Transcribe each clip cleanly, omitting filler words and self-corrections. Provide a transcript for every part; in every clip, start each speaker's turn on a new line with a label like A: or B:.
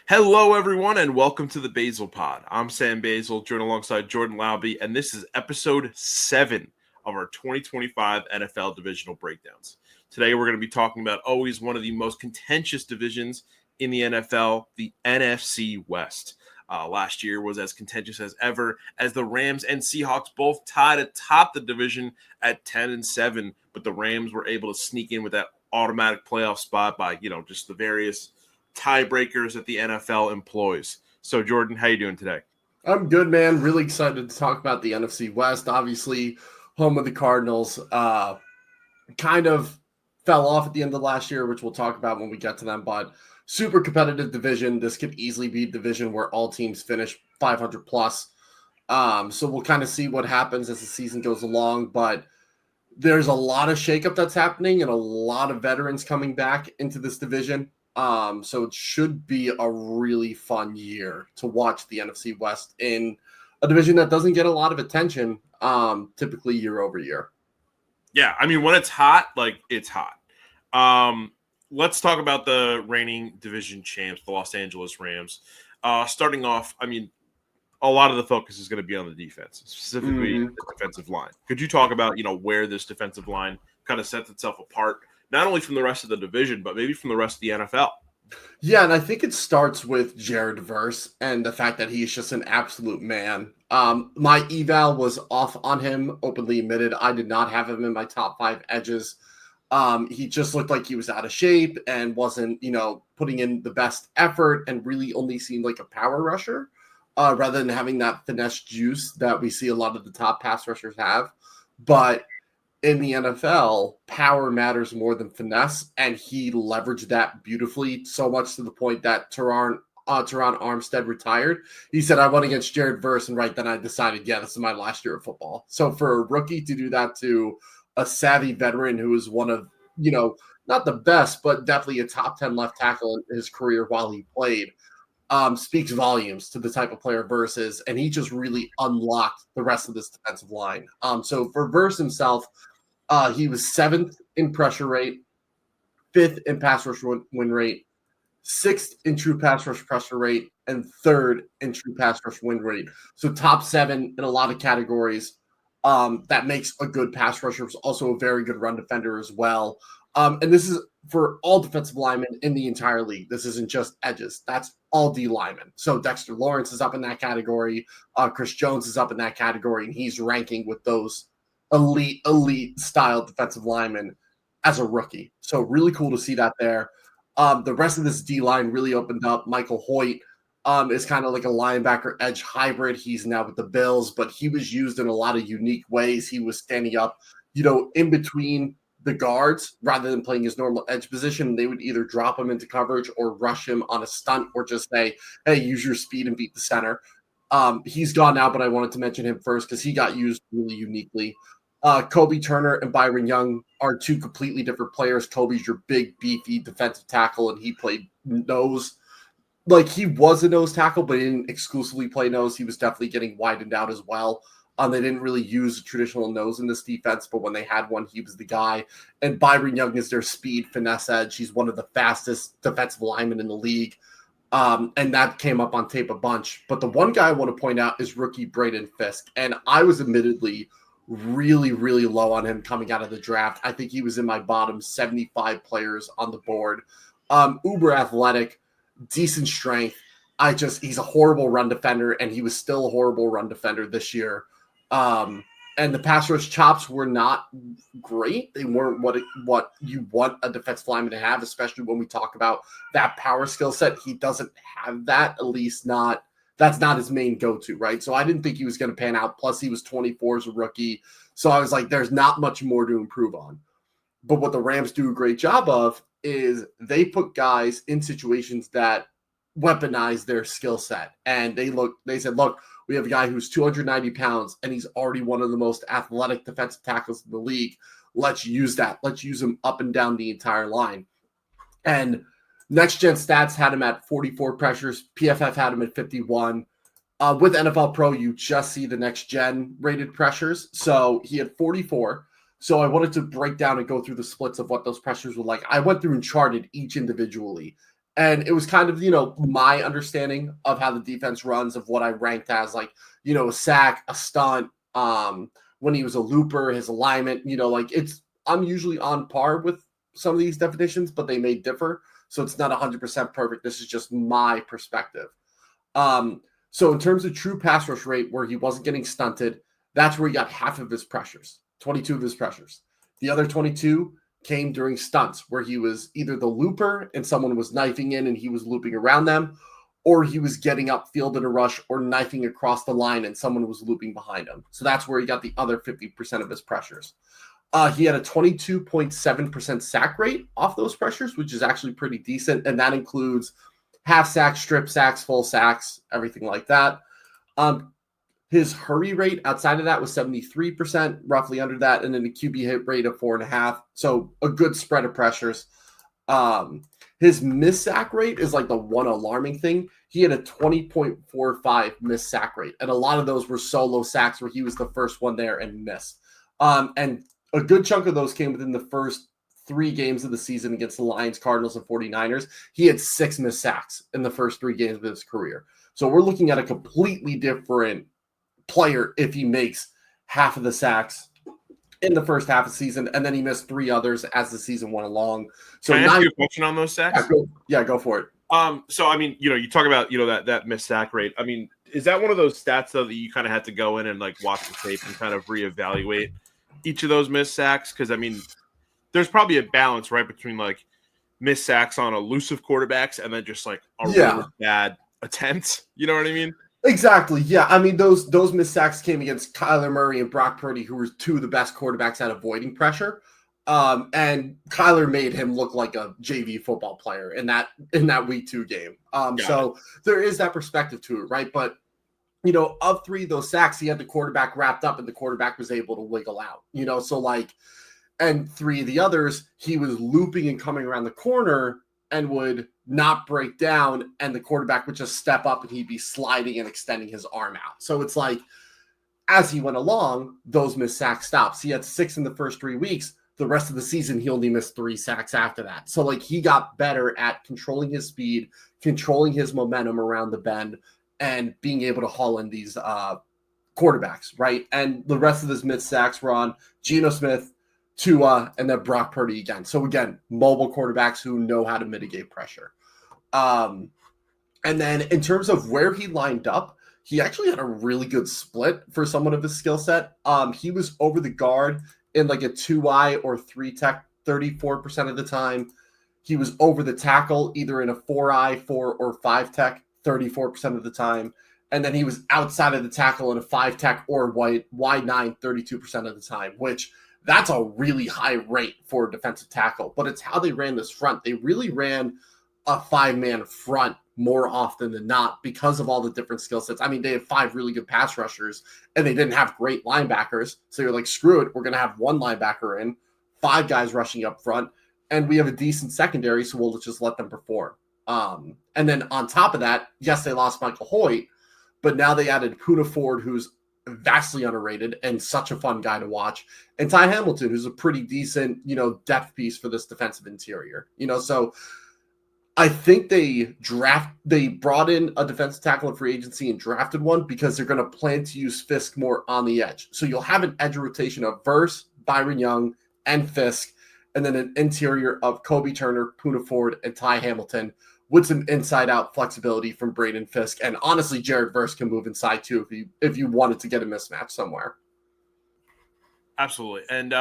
A: Hello, everyone, and welcome to the Basel Pod. I'm Sam Basel, joined alongside Jordan Laube, and this is episode 7 of our 2025 NFL divisional breakdowns. Today, we're going to be talking about always one of the most contentious divisions in the NFL, the NFC West. Last year was as contentious as ever, as the Rams and Seahawks both tied atop the division at 10-7, but the Rams were able to sneak in with that automatic playoff spot by, just the various tiebreakers that the NFL employs. So, Jordan, how you doing today?
B: I'm good, man. Really excited to talk about the NFC West. Obviously, home of the Cardinals. Kind of fell off at the end of last year, which we'll talk about when we get to them. But super competitive division. This could easily be a division where all teams finish 500 plus. So we'll kind of see what happens as the season goes along. But there's a lot of shakeup that's happening and a lot of veterans coming back into this division. So it should be a really fun year to watch the NFC West in a division that doesn't get a lot of attention, typically year over year.
A: Yeah, I mean, when it's hot, it's hot. Let's talk about the reigning division champs, the Los Angeles Rams. Starting off, I mean, a lot of the focus is going to be on the defense, specifically the defensive line. Could you talk about, where this defensive line kind of sets itself apart, not only from the rest of the division, but maybe from the rest of the NFL?
B: Yeah, and I think it starts with Jared Verse and the fact that he's just an absolute man. My eval was off on him, openly admitted. I did not have him in my top 5 edges. He just looked like he was out of shape and wasn't, putting in the best effort and really only seemed like a power rusher rather than having that finesse juice that we see a lot of the top pass rushers have. But in the NFL, power matters more than finesse, and he leveraged that beautifully, so much to the point that Teron Armstead retired. He said, I went against Jared Verse, and right then I decided, this is my last year of football. So for a rookie to do that to a savvy veteran who is one of, not the best, but definitely a top 10 left tackle in his career while he played, speaks volumes to the type of player Verse is, and he just really unlocked the rest of this defensive line. So for Verse himself, he was 7th in pressure rate, 5th in pass rush win rate, 6th in true pass rush pressure rate, and 3rd in true pass rush win rate. So top 7 in a lot of categories. That makes a good pass rusher. Also a very good run defender as well. And this is for all defensive linemen in the entire league. This isn't just edges. That's all D linemen. So Dexter Lawrence is up in that category. Chris Jones is up in that category, and he's ranking with those elite style defensive lineman as a rookie. So really cool to see that there. The rest of this D line really opened up. Michael Hoyt is kind of like a linebacker edge hybrid. He's now with the Bills, but he was used in a lot of unique ways. He was standing up, in between the guards rather than playing his normal edge position. They would either drop him into coverage or rush him on a stunt or just say, hey, use your speed and beat the center. He's gone now, but I wanted to mention him first because he got used really uniquely. Kobe Turner and Byron Young are 2 completely different players. Kobe's your big, beefy defensive tackle, and he played nose. Like, he was a nose tackle, but he didn't exclusively play nose. He was definitely getting widened out as well. They didn't really use a traditional nose in this defense, but when they had one, he was the guy. And Byron Young is their speed finesse edge. He's one of the fastest defensive linemen in the league. And that came up on tape a bunch. But the one guy I want to point out is rookie Braden Fisk. And I was admittedly really, really low on him coming out of the draft. I think he was in my bottom 75 players on the board. Uber athletic, decent strength. He's a horrible run defender, and he was still a horrible run defender this year. And the pass rush chops were not great. They weren't what you want a defensive lineman to have, especially when we talk about that power skill set. He doesn't have that, at least not. That's not his main go-to, right? So I didn't think he was going to pan out. Plus, he was 24 as a rookie. So I was like, there's not much more to improve on. But what the Rams do a great job of is they put guys in situations that weaponize their skill set. And they said, look, we have a guy who's 290 pounds, and he's already one of the most athletic defensive tackles in the league. Let's use that. Let's use him up and down the entire line. And Next Gen Stats had him at 44 pressures. PFF had him at 51. With NFL Pro, you just see the Next Gen rated pressures. So he had 44. So I wanted to break down and go through the splits of what those pressures were like. I went through and charted each individually. And it was kind of, my understanding of how the defense runs, of what I ranked as like, a sack, a stunt, when he was a looper, his alignment, I'm usually on par with some of these definitions, but they may differ. So it's not 100% perfect. This is just my perspective. So in terms of true pass rush rate, where he wasn't getting stunted, that's where he got half of his pressures, 22 of his pressures. The other 22 came during stunts, where he was either the looper and someone was knifing in and he was looping around them, or he was getting upfield in a rush or knifing across the line and someone was looping behind him. So that's where he got the other 50% of his pressures. He had a 22.7% sack rate off those pressures, which is actually pretty decent. And that includes half sacks, strip sacks, full sacks, everything like that. His hurry rate outside of that was 73%, roughly under that, and then a QB hit rate of 4.5. So a good spread of pressures. His miss sack rate is like the one alarming thing. He had a 20.45 miss sack rate, and a lot of those were solo sacks where he was the first one there and missed. And a good chunk of those came within the first 3 games of the season against the Lions, Cardinals, and 49ers. He had 6 missed sacks in the first 3 games of his career. So we're looking at a completely different player if he makes half of the sacks in the first half of the season, and then he missed 3 others as the season went along. So
A: can I ask you a question on those sacks?
B: Go for it.
A: So I mean, you talk about that missed sack rate. I mean, is that one of those stats though that you kind of had to go in and like watch the tape and kind of reevaluate each of those missed sacks? Because I mean, there's probably a balance, right, between like missed sacks on elusive quarterbacks and then just like a really bad attempt. You know what I mean?
B: Exactly. Yeah. I mean, those missed sacks came against Kyler Murray and Brock Purdy, who were 2 of the best quarterbacks at avoiding pressure. And Kyler made him look like a JV football player in that week 2 game. So there is that perspective to it, right? But of 3 of those sacks, he had the quarterback wrapped up and the quarterback was able to wiggle out, so like, and 3 of the others, he was looping and coming around the corner and would not break down, and the quarterback would just step up and he'd be sliding and extending his arm out. So it's like, as he went along, those missed sack stops. He had 6 in the first 3 weeks. The rest of the season, he only missed 3 sacks after that. So like, he got better at controlling his speed, controlling his momentum around the bend, and being able to haul in these quarterbacks, right? And the rest of his missed sacks were on Geno Smith, Tua, and then Brock Purdy again. So again, mobile quarterbacks who know how to mitigate pressure. And then in terms of where he lined up, he actually had a really good split for someone of his skill set. He was over the guard in like a 2-eye or 3-tech 34% of the time. He was over the tackle either in a 4-eye, 4 or 5-tech 34% of the time. And then he was outside of the tackle in a 5-tech or wide 9 32% of the time, which that's a really high rate for a defensive tackle. But it's how they ran this front. They really ran a 5-man front more often than not because of all the different skill sets. I mean, they had 5 really good pass rushers and they didn't have great linebackers. So you're like, screw it. We're going to have 1 linebacker in, 5 guys rushing up front, and we have a decent secondary, so we'll just let them perform. And then on top of that, yes, they lost Michael Hoyt, but now they added Poona Ford, who's vastly underrated and such a fun guy to watch, and Ty Hamilton, who's a pretty decent, depth piece for this defensive interior. So I think they brought in a defensive tackle in free agency and drafted one because they're going to plan to use Fisk more on the edge. So you'll have an edge rotation of Verse, Byron Young, and Fisk, and then an interior of Kobe Turner, Poona Ford, and Ty Hamilton with some inside-out flexibility from Braden Fisk. And honestly, Jared Verse can move inside too if you wanted to get a mismatch somewhere.
A: Absolutely. And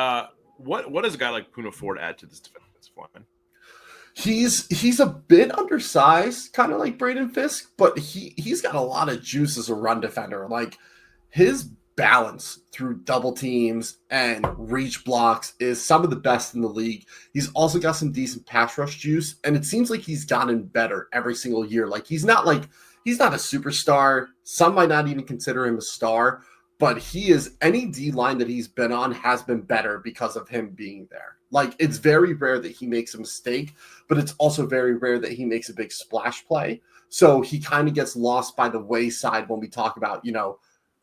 A: what does a guy like Poona Ford add to this defensive line?
B: He's a bit undersized, kind of like Braden Fisk, but he's got a lot of juice as a run defender. Like, his balance through double teams and reach blocks is some of the best in the league. He's also got some decent pass rush juice, and it seems like he's gotten better every single year. Like, he's not a superstar. Some might not even consider him a star, but he is, any D line that he's been on has been better because of him being there. Like, it's very rare that he makes a mistake, but it's also very rare that he makes a big splash play. So he kind of gets lost by the wayside when we talk about,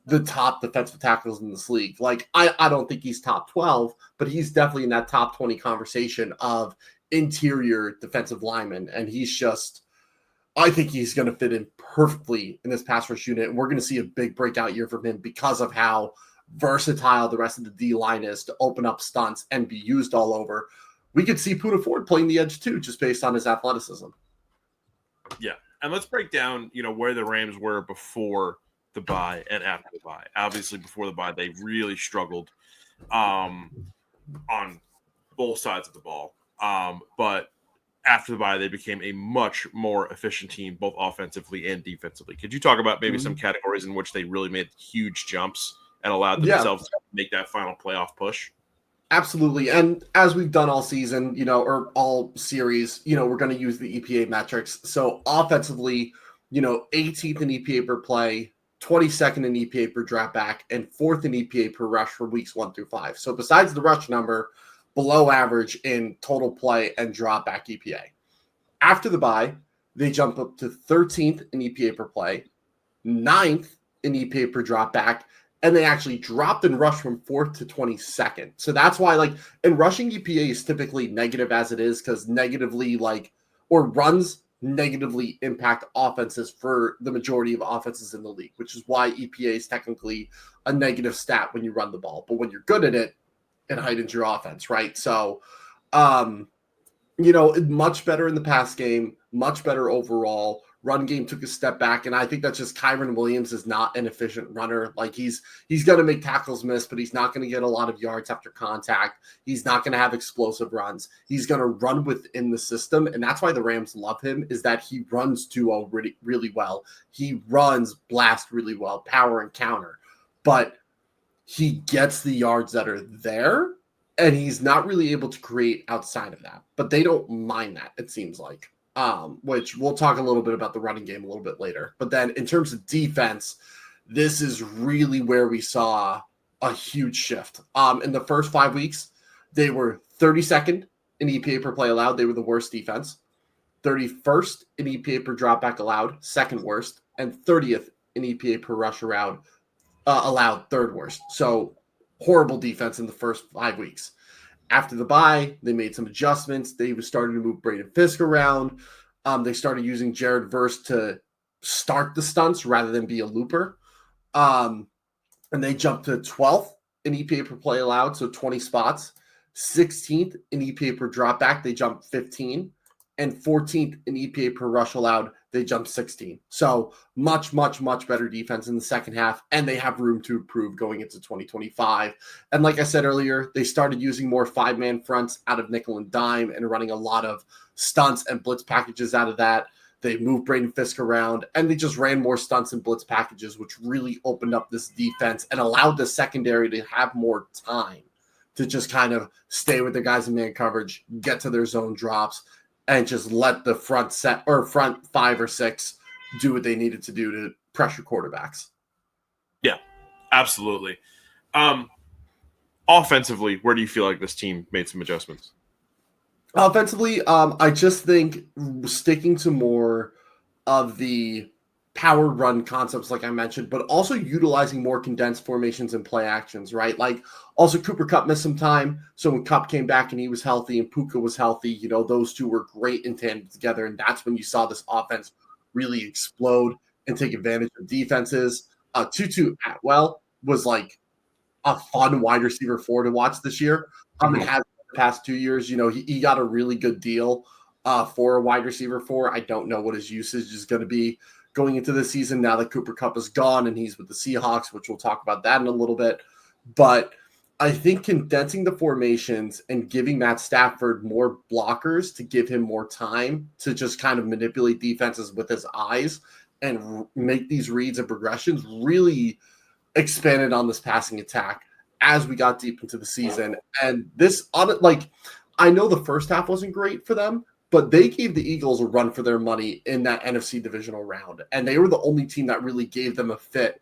B: the top defensive tackles in this league. Like, I don't think he's top 12, but he's definitely in that top 20 conversation of interior defensive linemen. And he's just I think he's going to fit in perfectly in this pass rush unit. And we're going to see a big breakout year from him because of how versatile the rest of the D line is to open up stunts and be used all over. We could see Poona Ford playing the edge too, just based on his athleticism.
A: Yeah. And let's break down, where the Rams were before the bye and after the bye. Obviously, before the bye, they really struggled on both sides of the ball. But after the bye, they became a much more efficient team, both offensively and defensively. Could you talk about maybe some categories in which they really made huge jumps and allowed themselves to make that final playoff push?
B: Absolutely. And as we've done all season, or all series, we're going to use the EPA metrics. So offensively, 18th in EPA per play, 22nd in EPA per drop back, and 4th in EPA per rush for weeks 1 through 5. So besides the rush number, below average in total play and drop back EPA. After the bye, they jump up to 13th in EPA per play, 9th in EPA per drop back, and they actually dropped in rush from 4th to 22nd. So that's why, and rushing EPA is typically negative as it is because runs negatively impact offenses for the majority of offenses in the league, which is why EPA is technically a negative stat when you run the ball. But when you're good at it, it heightens your offense, right? So, much better in the pass game, much better overall. Run game took a step back, and I think that's just Kyren Williams is not an efficient runner. He's going to make tackles miss, but he's not going to get a lot of yards after contact. He's not going to have explosive runs. He's going to run within the system, and that's why the Rams love him, is that he runs 2-0 really, really well. He runs blast really well, power and counter, but he gets the yards that are there, and he's not really able to create outside of that. But they don't mind that, it seems like. Which we'll talk a little bit about the running game a little bit later. But then in terms of defense, this is really where we saw a huge shift. In the first 5 weeks, they were 32nd in EPA per play allowed. They were the worst defense. 31st in EPA per dropback allowed, second worst. And 30th in EPA per rush allowed, third worst. So horrible defense in the first 5 weeks. After the bye, they made some adjustments. They started to move Braden Fisk around. They started using Jared Verse to start the stunts rather than be a looper. And they jumped to 12th in EPA per play allowed, so 20 spots. 16th in EPA per dropback, they jumped 15. And 14th in EPA per rush allowed, they jumped 16. So much, much, much better defense in the second half, and they have room to improve going into 2025. And like I said earlier, they started using more five-man fronts out of nickel and dime and running a lot of stunts and blitz packages out of that. They moved Braden Fisk around, and they just ran more stunts and blitz packages, which really opened up this defense and allowed the secondary to have more time to just kind of stay with the guys in man coverage, get to their zone drops, and just let the front 5 or 6 do what they needed to do to pressure quarterbacks.
A: Yeah, absolutely. Offensively, where do you feel like this team made some adjustments?
B: Offensively, I just think sticking to more of the power run concepts, like I mentioned, but also utilizing more condensed formations and play actions, right? Also Cooper Kupp missed some time. So when Kupp came back and he was healthy and Puka was healthy, those two were great in tandem together. And that's when you saw this offense really explode and take advantage of defenses. Tutu Atwell was a fun wide receiver 4 to watch this year. It has the past 2 years, he got a really good deal for a wide receiver 4. I don't know what his usage is going to be going into the season now that Cooper Kupp is gone and he's with the Seahawks, which we'll talk about that in a little bit. But I think condensing the formations and giving Matt Stafford more blockers to give him more time to just kind of manipulate defenses with his eyes and make these reads and progressions really expanded on this passing attack as we got deep into the season. And this, I know the first half wasn't great for them, but they gave the Eagles a run for their money in that NFC divisional round. And they were the only team that really gave them a fit.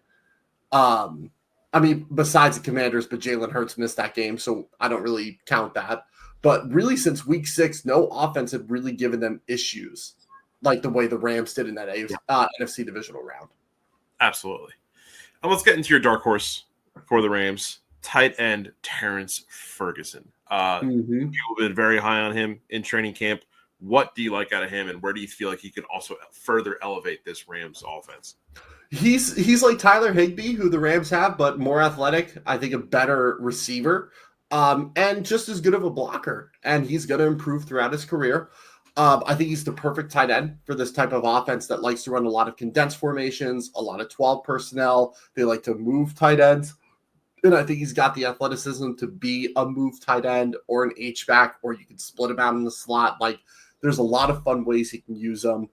B: Besides the Commanders, but Jalen Hurts missed that game, so I don't really count that. But really, since week 6, no offense had really given them issues like the way the Rams did in that NFC divisional round.
A: Absolutely. And let's get into your dark horse for the Rams, tight end Terrence Ferguson. You've been very high on him in training camp. What do you like out of him, and where do you feel like he could also further elevate this Rams offense?
B: He's like Tyler Higbee, who the Rams have, but more athletic. I think a better receiver, and just as good of a blocker. And he's going to improve throughout his career. I think he's the perfect tight end for this type of offense that likes to run a lot of condensed formations, a lot of 12 personnel. They like to move tight ends. And I think he's got the athleticism to be a move tight end or an H-back, or you can split him out in the slot. Like, there's a lot of fun ways he can use them.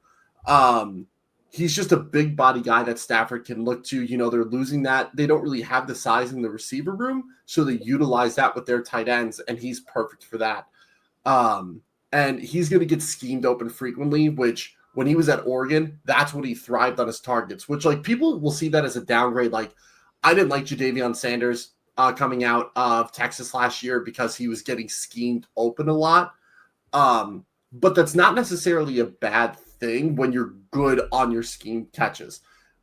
B: He's just a big body guy that Stafford can look to. You know, they're losing that. They don't really have the size in the receiver room, so they utilize that with their tight ends, and he's perfect for that. And he's going to get schemed open frequently, which when he was at Oregon, that's when he thrived on his targets, which like people will see that as a downgrade. Like, I didn't like Jadavion Sanders coming out of Texas last year because he was getting schemed open a lot. But that's not necessarily a bad thing when you're good on your scheme catches.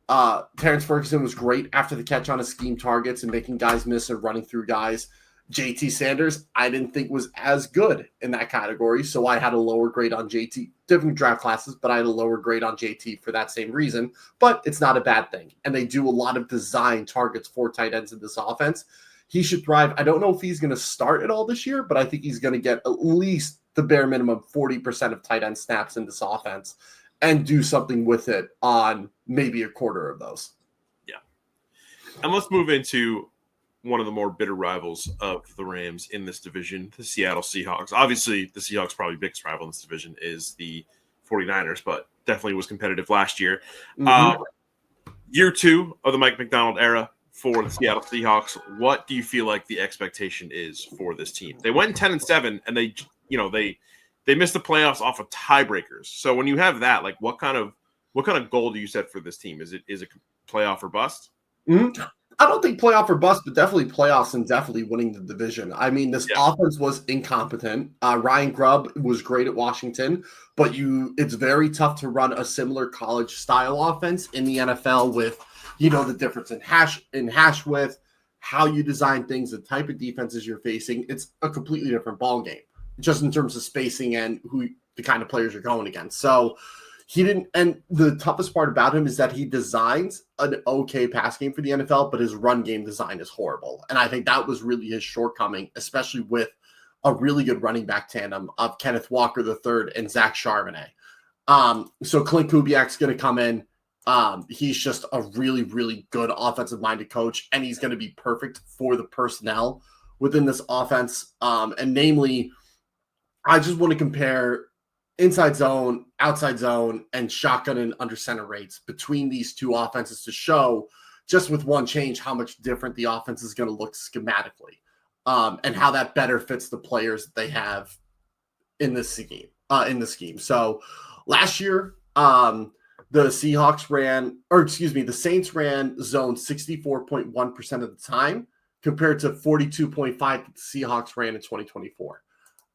B: Terrence Ferguson was great after the catch on his scheme targets and making guys miss and running through guys. JT Sanders, I didn't think was as good in that category, so I had a lower grade on JT. Different draft classes, but I had a lower grade on JT for that same reason. But it's not a bad thing, and they do a lot of design targets for tight ends in this offense. He should thrive. I don't know if he's going to start it all this year, but I think he's going to get at least the bare minimum 40% of tight end snaps in this offense and do something with it on maybe a quarter of those.
A: Yeah. And let's move into one of the more bitter rivals of the Rams in this division, the Seattle Seahawks. Obviously, the Seahawks' probably biggest rival in this division is the 49ers, but definitely was competitive last year. Year two of the Mike McDonald era for the Seattle Seahawks. What do you feel like the expectation is for this team? They went 10-7, and they missed the playoffs off of tiebreakers. So when you have that, like what kind of goal do you set for this team? Is it playoff or bust?
B: I don't think playoff or bust, but definitely playoffs and definitely winning the division. I mean, this offense was incompetent. Ryan Grubb was great at Washington, but it's very tough to run a similar college style offense in the NFL with, the difference in hash width, how you design things, the type of defenses you're facing. It's a completely different ball game, just in terms of spacing and the kind of players you're going against. So he didn't, and the toughest part about him is that he designs an okay pass game for the NFL, but his run game design is horrible. And I think that was really his shortcoming, especially with a really good running back tandem of Kenneth Walker III and Zach Charbonnet. So Clint Kubiak's going to come in. He's just a really, really good offensive-minded coach, and he's going to be perfect for the personnel within this offense. And namely, I just want to compare inside zone, outside zone, and shotgun and under center rates between these two offenses to show, just with one change, how much different the offense is going to look schematically, and how that better fits the players that they have in this scheme. So last year, the Saints ran zone 64.1% of the time compared to 42.5% that the Seahawks ran in 2024.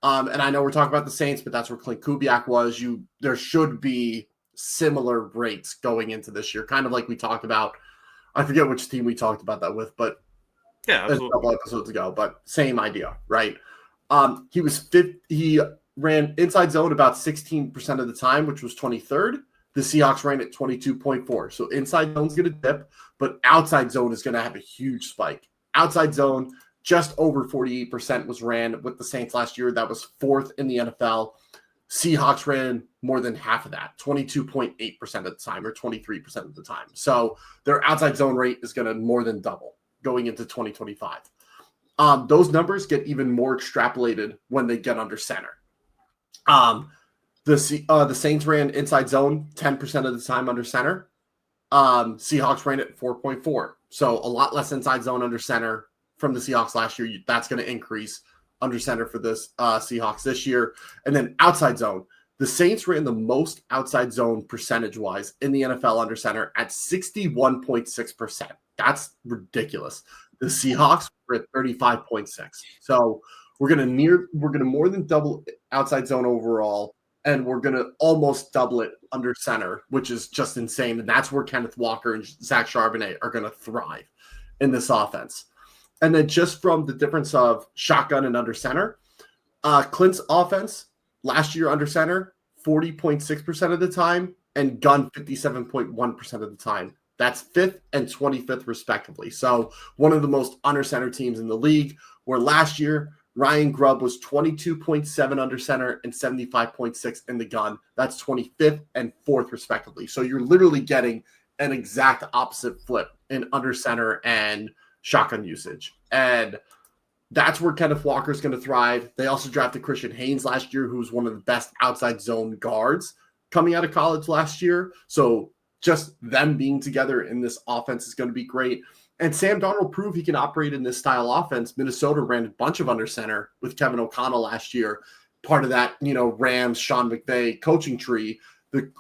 B: And I know we're talking about the Saints, but that's where Clint Kubiak was. There should be similar rates going into this year, kind of like we talked about. I forget which team we talked about that with, but
A: yeah, absolutely.
B: A couple episodes ago, but same idea, right? He ran inside zone about 16% of the time, which was 23rd. The Seahawks ran at 22.4. So inside zone's going to dip, but outside zone is going to have a huge spike. Outside zone, just over 48% was ran with the Saints last year. That was fourth in the NFL. Seahawks ran more than half of that, 22.8% of the time or 23% of the time. So their outside zone rate is going to more than double going into 2025. Those numbers get even more extrapolated when they get under center. The Saints ran inside zone 10% of the time under center. Seahawks ran at 4.4. So a lot less inside zone under center from the Seahawks last year. That's going to increase under center for this Seahawks this year. And then outside zone, the Saints ran the most outside zone percentage-wise in the NFL under center at 61.6%. That's ridiculous. The Seahawks were at 35.6. So we're going to more than double outside zone overall, and we're going to almost double it under center, which is just insane. And that's where Kenneth Walker and Zach Charbonnet are going to thrive in this offense. And then just from the difference of shotgun and under center, Clint's offense last year under center 40.6% of the time and Gunn 57.1% of the time. That's 5th and 25th, respectively. So one of the most under center teams in the league, where last year Ryan Grubb was 22.7 under center and 75.6 in the gun. That's 25th and 4th, respectively. So you're literally getting an exact opposite flip in under center and shotgun usage. And that's where Kenneth Walker is going to thrive. They also drafted Christian Haynes last year, who was one of the best outside zone guards coming out of college last year. So just them being together in this offense is going to be great. And Sam Darnold proved he can operate in this style offense. Minnesota ran a bunch of under center with Kevin O'Connell last year. Part of that, Rams, Sean McVay coaching tree. The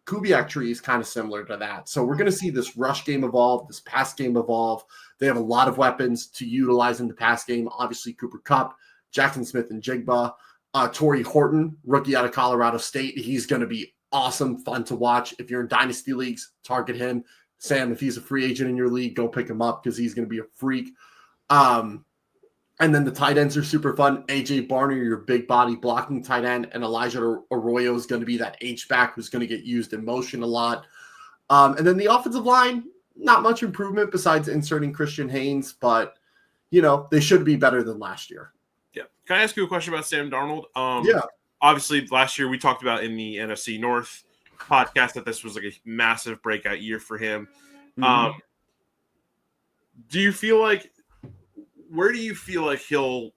B: Kubiak tree is kind of similar to that. So we're going to see this rush game evolve, this pass game evolve. They have a lot of weapons to utilize in the pass game. Obviously, Cooper Kupp, Jackson Smith and Jigba. Torrey Horton, rookie out of Colorado State. He's going to be awesome, fun to watch. If you're in dynasty leagues, target him. Sam, if he's a free agent in your league, go pick him up because he's going to be a freak. And then the tight ends are super fun. AJ Barner, your big body blocking tight end, and Elijah Arroyo is going to be that H-back who's going to get used in motion a lot. And then the offensive line, not much improvement besides inserting Christian Haynes, but, they should be better than last year.
A: Yeah. Can I ask you a question about Sam Darnold?
B: Yeah.
A: Obviously, last year we talked about in the NFC North podcast that this was like a massive breakout year for him. Mm-hmm. Do you feel like where do you feel like he'll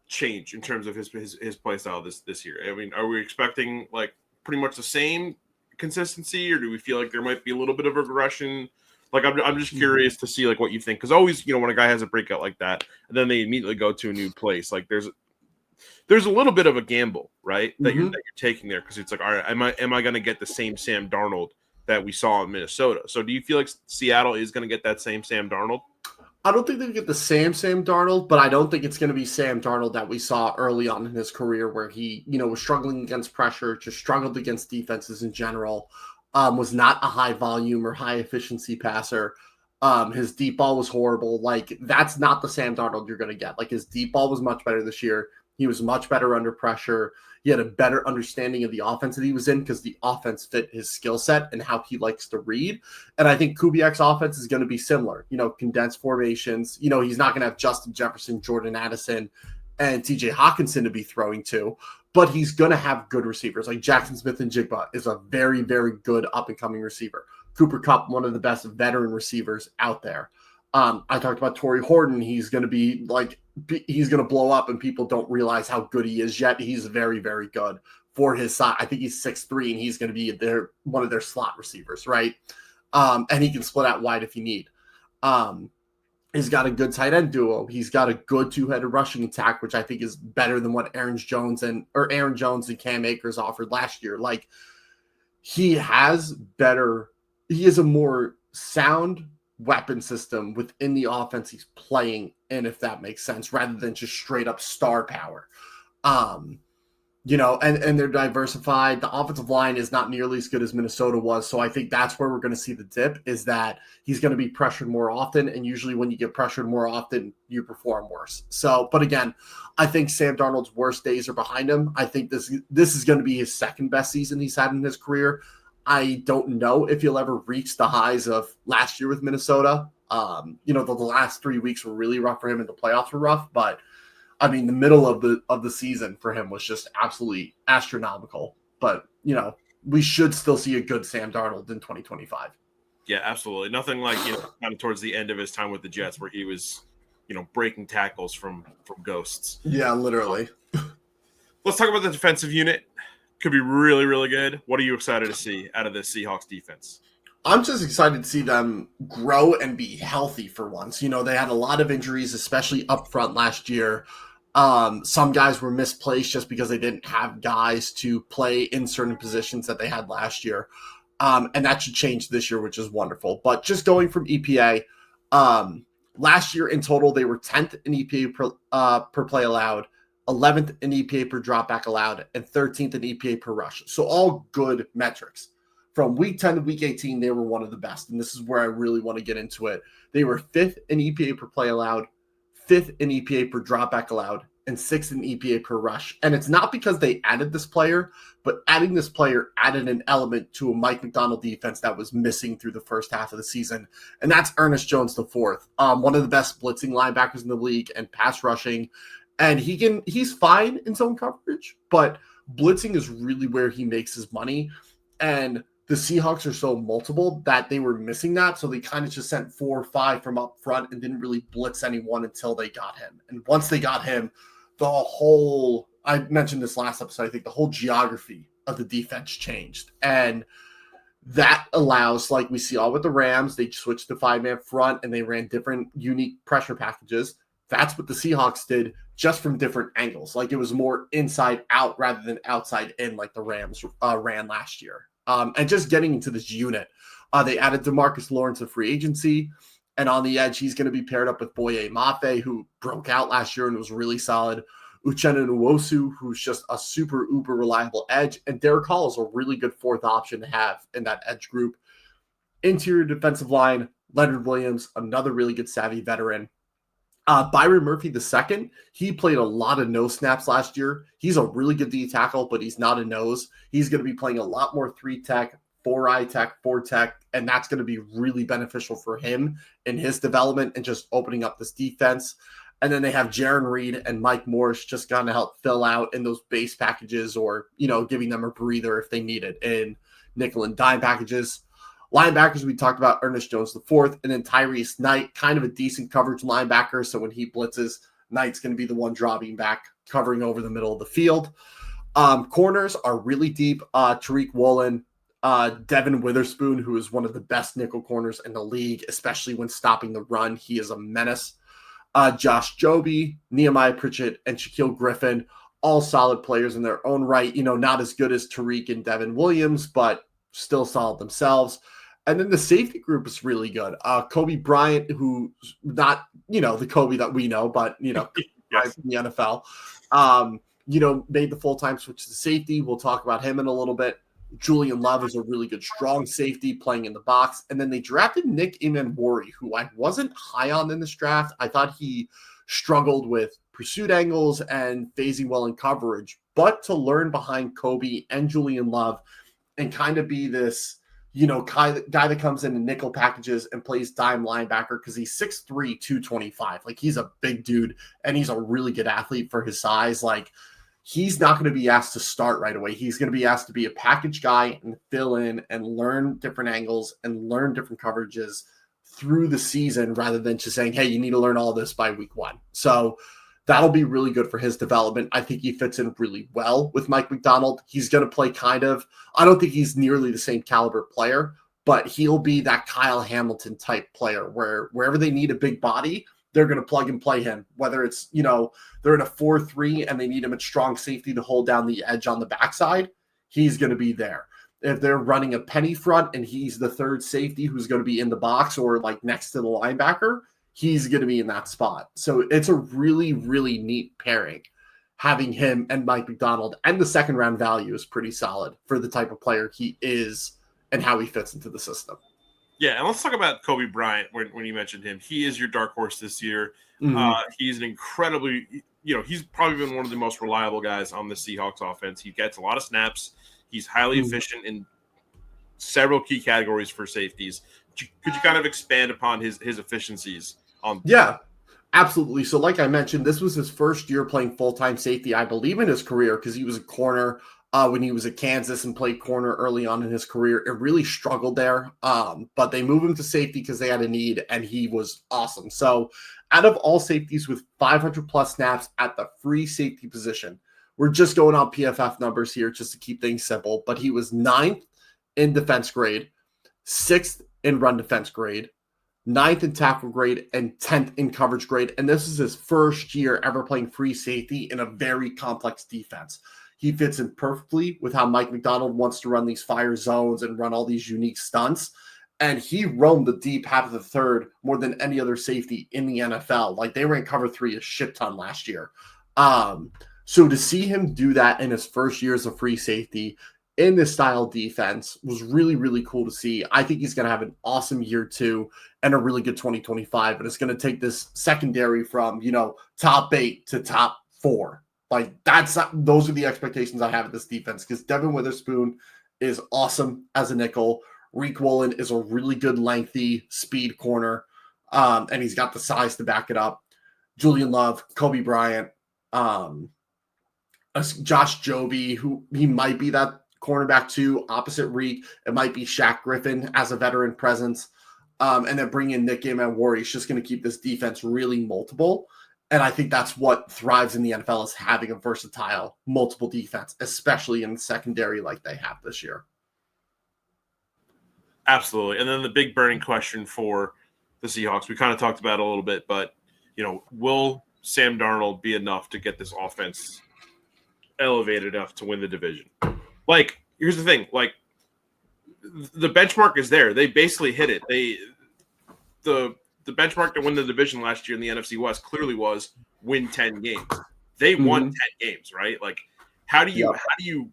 A: change in terms of his play style this year? I mean, are we expecting like pretty much the same consistency, or do we feel like there might be a little bit of a regression? Like, I'm just curious to see like what you think, because always when a guy has a breakout like that and then they immediately go to a new place, like there's a little bit of a gamble, right? That you're taking there, because it's like, all right, am I going to get the same Sam Darnold that we saw in Minnesota? So do you feel like Seattle is going to get that same Sam Darnold?
B: I don't think they get the same Sam Darnold, but I don't think it's going to be Sam Darnold that we saw early on in his career, where he, was struggling against pressure, just struggled against defenses in general, was not a high volume or high efficiency passer. His deep ball was horrible. Like, that's not the Sam Darnold you're going to get. Like, his deep ball was much better this year. He was much better under pressure. He had a better understanding of the offense that he was in because the offense fit his skill set and how he likes to read. And I think Kubiak's offense is going to be similar, condensed formations. He's not going to have Justin Jefferson, Jordan Addison, and TJ Hawkinson to be throwing to, but he's going to have good receivers. Like Jackson Smith and Jigba is a very, very good up-and-coming receiver. Cooper Kupp, one of the best veteran receivers out there. I talked about Torrey Horton. He's going to be like, he's going to blow up and people don't realize how good he is yet. He's very, very good for his size. I think he's 6'3", and he's going to be one of their slot receivers, right? And he can split out wide if you need. He's got a good tight end duo. He's got a good two-headed rushing attack, which I think is better than what Aaron Jones and Cam Akers offered last year. Like, he has a more sound weapon system within the offense he's playing in, if that makes sense, rather than just straight up star power. And they're diversified. The offensive line is not nearly as good as Minnesota was. So I think that's where we're going to see the dip, is that he's going to be pressured more often. And usually when you get pressured more often, you perform worse. So, but again, I think Sam Darnold's worst days are behind him. I think this is going to be his second best season he's had in his career. I don't know if he'll ever reach the highs of last year with Minnesota. The last 3 weeks were really rough for him and the playoffs were rough, but I mean, the middle of the season for him was just absolutely astronomical. But, we should still see a good Sam Darnold in 2025.
A: Yeah, absolutely. Nothing like, kind of towards the end of his time with the Jets where he was, breaking tackles from ghosts.
B: Yeah, literally.
A: Let's talk about the defensive unit. Could be really, really good. What are you excited to see out of the Seahawks defense?
B: I'm just excited to see them grow and be healthy for once. They had a lot of injuries, especially up front last year. Some guys were misplaced just because they didn't have guys to play in certain positions that they had last year. And that should change this year, which is wonderful. But just going from EPA, last year in total, they were 10th in EPA per play allowed, 11th in EPA per dropback allowed, and 13th in EPA per rush. So all good metrics. From week 10 to week 18, they were one of the best. And this is where I really want to get into it. They were 5th in EPA per play allowed, 5th in EPA per dropback allowed, and 6th in EPA per rush. And it's not because they added this player, but adding this player added an element to a Mike Macdonald defense that was missing through the first half of the season. And that's Ernest Jones IV, one of the best blitzing linebackers in the league and pass rushing. And he's fine in zone coverage, but blitzing is really where he makes his money. And the Seahawks are so multiple that they were missing that. So they kind of just sent 4 or 5 from up front and didn't really blitz anyone until they got him. And once they got him, I mentioned this last episode, I think the whole geography of the defense changed. And that allows, like we see all with the Rams, they switched to 5-man front and they ran different unique pressure packages. That's what the Seahawks did, just from different angles. Like it was more inside out rather than outside in, like the Rams ran last year. And just getting into this unit, they added DeMarcus Lawrence of free agency. And on the edge, he's going to be paired up with Boye Mafe, who broke out last year and was really solid. Uchenna Nwosu, who's just a super uber reliable edge. And Derek Hall is a really good 4th option to have in that edge group. Interior defensive line, Leonard Williams, another really good savvy veteran. Byron Murphy II, he played a lot of nose snaps last year. He's a really good D tackle, but he's not a nose. He's going to be playing a lot more 3-tech, 4-eye tech, 4-tech, and that's going to be really beneficial for him in his development and just opening up this defense. And then they have Jaron Reed and Mike Morris just going to help fill out in those base packages or, giving them a breather if they need it in nickel and dime packages. Linebackers, we talked about Ernest Jones IV, and then Tyrese Knight, kind of a decent coverage linebacker. So when he blitzes, Knight's going to be the one dropping back, covering over the middle of the field. Corners are really deep. Tariq Woolen, Devin Witherspoon, who is one of the best nickel corners in the league, especially when stopping the run. He is a menace. Josh Joby, Nehemiah Pritchett, and Shaquille Griffin, all solid players in their own right. Not as good as Tariq and Devin Williams, but still solid themselves. And then the safety group is really good. Kobe Bryant, who's not, the Kobe that we know, but, yes. In the NFL, made the full-time switch to safety. We'll talk about him in a little bit. Julian Love is a really good, strong safety playing in the box. And then they drafted Nick Imanwori, who I wasn't high on in this draft. I thought he struggled with pursuit angles and phasing well in coverage. But to learn behind Kobe and Julian Love and kind of be this, guy that comes in nickel packages and plays dime linebacker because he's 6'3", 225. Like, he's a big dude, and he's a really good athlete for his size. Like, he's not going to be asked to start right away. He's going to be asked to be a package guy and fill in and learn different angles and learn different coverages through the season rather than just saying, hey, you need to learn all this by week 1. So that'll be really good for his development. I think he fits in really well with Mike Macdonald. He's going to play I don't think he's nearly the same caliber player, but he'll be that Kyle Hamilton type player where wherever they need a big body, they're going to plug and play him. Whether it's, they're in a 4-3 and they need him at strong safety to hold down the edge on the backside, he's going to be there. If they're running a penny front and he's the third safety who's going to be in the box or like next to the linebacker, he's going to be in that spot. So it's a really, really neat pairing, having him and Mike Macdonald, and the second round value is pretty solid for the type of player he is and how he fits into the system.
A: Yeah, and let's talk about Kobe Bryant when you mentioned him. He is your dark horse this year. Mm-hmm. He's an incredibly, he's probably been one of the most reliable guys on the Seahawks offense. He gets a lot of snaps. He's highly efficient in several key categories for safeties. Could you kind of expand upon his efficiencies?
B: Yeah, absolutely. So like I mentioned, this was his first year playing full-time safety, I believe, in his career, because he was a corner when he was at Kansas and played corner early on in his career. It really struggled there, but they moved him to safety because they had a need, and he was awesome. So out of all safeties with 500-plus snaps at the free safety position, we're just going on PFF numbers here just to keep things simple, but he was 9th in defense grade, 6th in run defense grade, 9th in tackle grade, and 10th in coverage grade. And this is his first year ever playing free safety in a very complex defense. He fits in perfectly with how Mike Macdonald wants to run these fire zones and run all these unique stunts. And he roamed the deep half of the third more than any other safety in the NFL. Like, they ran cover 3 a shit ton last year. So to see him do that in his first year as a free safety in this style defense was really, really cool to see. I think he's going to have an awesome year 2 and a really good 2025. And it's going to take this secondary from, top 8 to top 4. Like those are the expectations I have of this defense, because Devin Witherspoon is awesome as a nickel. Reek Woolen is a really good lengthy speed corner, and he's got the size to back it up. Julian Love, Kobe Bryant, Josh Joby, who he might be that cornerback too, opposite Reek. It might be Shaq Griffin as a veteran presence. And then bring in Nick Gaiman-Ward. He's just going to keep this defense really multiple. And I think that's what thrives in the NFL, is having a versatile, multiple defense, especially in the secondary like they have this year.
A: Absolutely. And then the big burning question for the Seahawks, we kind of talked about it a little bit, but, will Sam Darnold be enough to get this offense elevated enough to win the division? Like, here's the thing. Like, the benchmark is there. They basically hit it. The benchmark to win the division last year in the NFC West clearly was win 10 games. They won 10 games, right? Like, how do you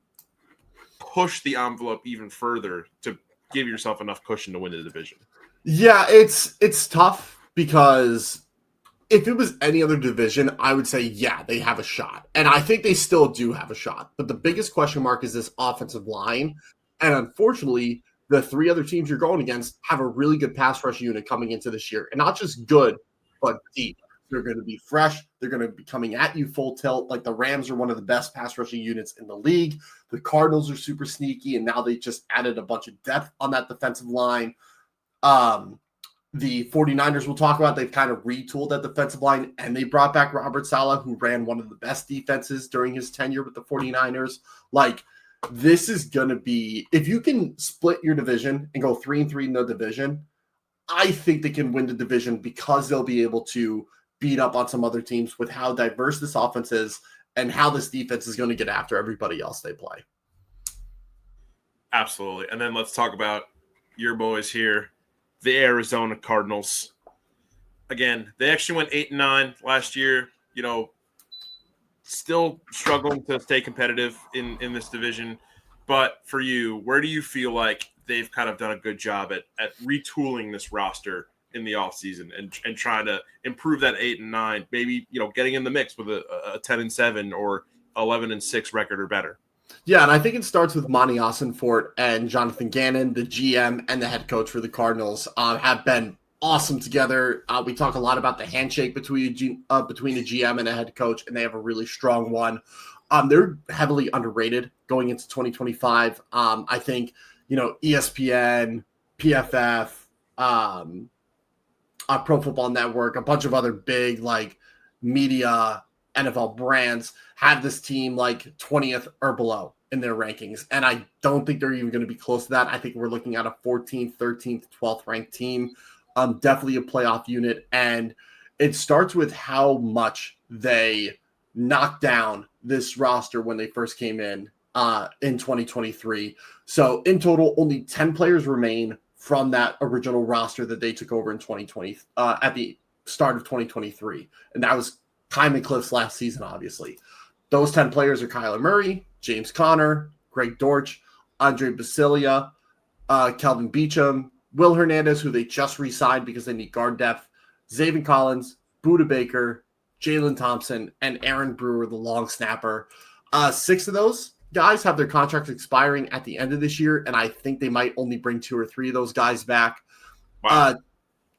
A: push the envelope even further to give yourself enough cushion to win the division?
B: Yeah, it's tough, because if it was any other division, I would say, yeah, they have a shot. And I think they still do have a shot. But the biggest question mark is this offensive line. And unfortunately, the 3 other teams you're going against have a really good pass rush unit coming into this year. And not just good, but deep. They're going to be fresh. They're going to be coming at you full tilt. Like, the Rams are one of the best pass rushing units in the league. The Cardinals are super sneaky, and now they just added a bunch of depth on that defensive line. The 49ers we'll talk about, they've kind of retooled that defensive line, and they brought back Robert Saleh, who ran one of the best defenses during his tenure with the 49ers. Like, this is going to be, if you can split your division and go 3-3 in the division, I think they can win the division, because they'll be able to beat up on some other teams with how diverse this offense is and how this defense is going to get after everybody else they play.
A: Absolutely. And then let's talk about your boys here, the Arizona Cardinals. Again, they actually went 8-9 last year, still struggling to stay competitive in this division. But for you, where do you feel like they've kind of done a good job at retooling this roster in the offseason and trying to improve that 8-9, maybe, getting in the mix with a 10-7 or 11-6 record or better?
B: Yeah, and I think it starts with Monty Ossenfort and Jonathan Gannon, the GM and the head coach for the Cardinals, have been awesome together. We talk a lot about the handshake between the GM and a head coach, and they have a really strong one. They're heavily underrated going into 2025. I think, ESPN, PFF, Pro Football Network, a bunch of other big media NFL brands have this team 20th or below in their rankings. And I don't think they're even going to be close to that. I think we're looking at a 14th, 13th, 12th ranked team. Definitely a playoff unit. And it starts with how much they knocked down this roster when they first came in 2023. So in total, only 10 players remain from that original roster that they took over in 2020 at the start of 2023. And that was Kyman Cliff's last season, obviously. Those 10 players are Kyler Murray, James Conner, Greg Dortch, Andre Basilia, Kelvin Beachum, Will Hernandez, who they just re-signed because they need guard depth, Zaven Collins, Budda Baker, Jalen Thompson, and Aaron Brewer, the long snapper. 6 of those guys have their contracts expiring at the end of this year, and I think they might only bring 2 or 3 of those guys back.
A: Wow.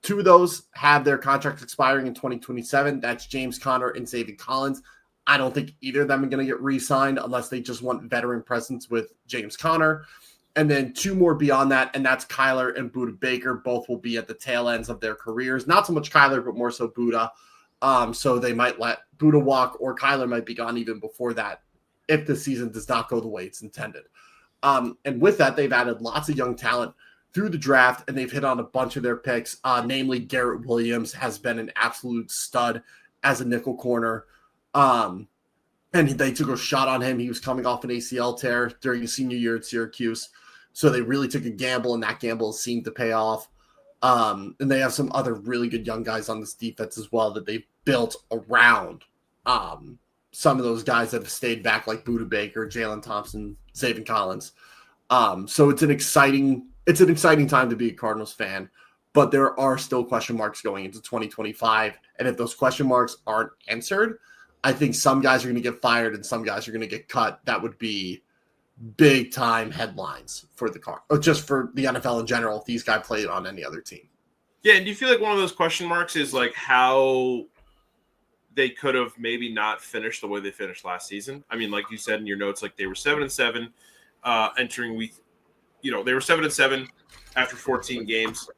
B: 2 of those have their contracts expiring in 2027. That's James Conner and Zaven Collins. I don't think either of them are going to get re-signed unless they just want veteran presence with James Conner. And then 2 more beyond that, and that's Kyler and Budda Baker. Both will be at the tail ends of their careers. Not so much Kyler, but more so Budda. So they might let Budda walk, or Kyler might be gone even before that if the season does not go the way it's intended. And with that, they've added lots of young talent through the draft, and they've hit on a bunch of their picks. Namely, Garrett Williams has been an absolute stud as a nickel corner. And they took a shot on him. He was coming off an ACL tear during his senior year at Syracuse. So they really took a gamble, and that gamble seemed to pay off. And they have some other really good young guys on this defense as well that they've built around some of those guys that have stayed back, like Budda Baker, Jalen Thompson, Zaven Collins. So it's an exciting time to be a Cardinals fan, but there are still question marks going into 2025. And if those question marks aren't answered, I think some guys are going to get fired and some guys are going to get cut. That would be big time headlines for the car, or just for the NFL in general if these guys played on any other team.
A: Yeah, and do you feel like one of those question marks is like how they could have maybe not finished the way they finished last season? I mean, like you said in your notes, like they were 7-7 entering week. They were 7-7 after 14 games.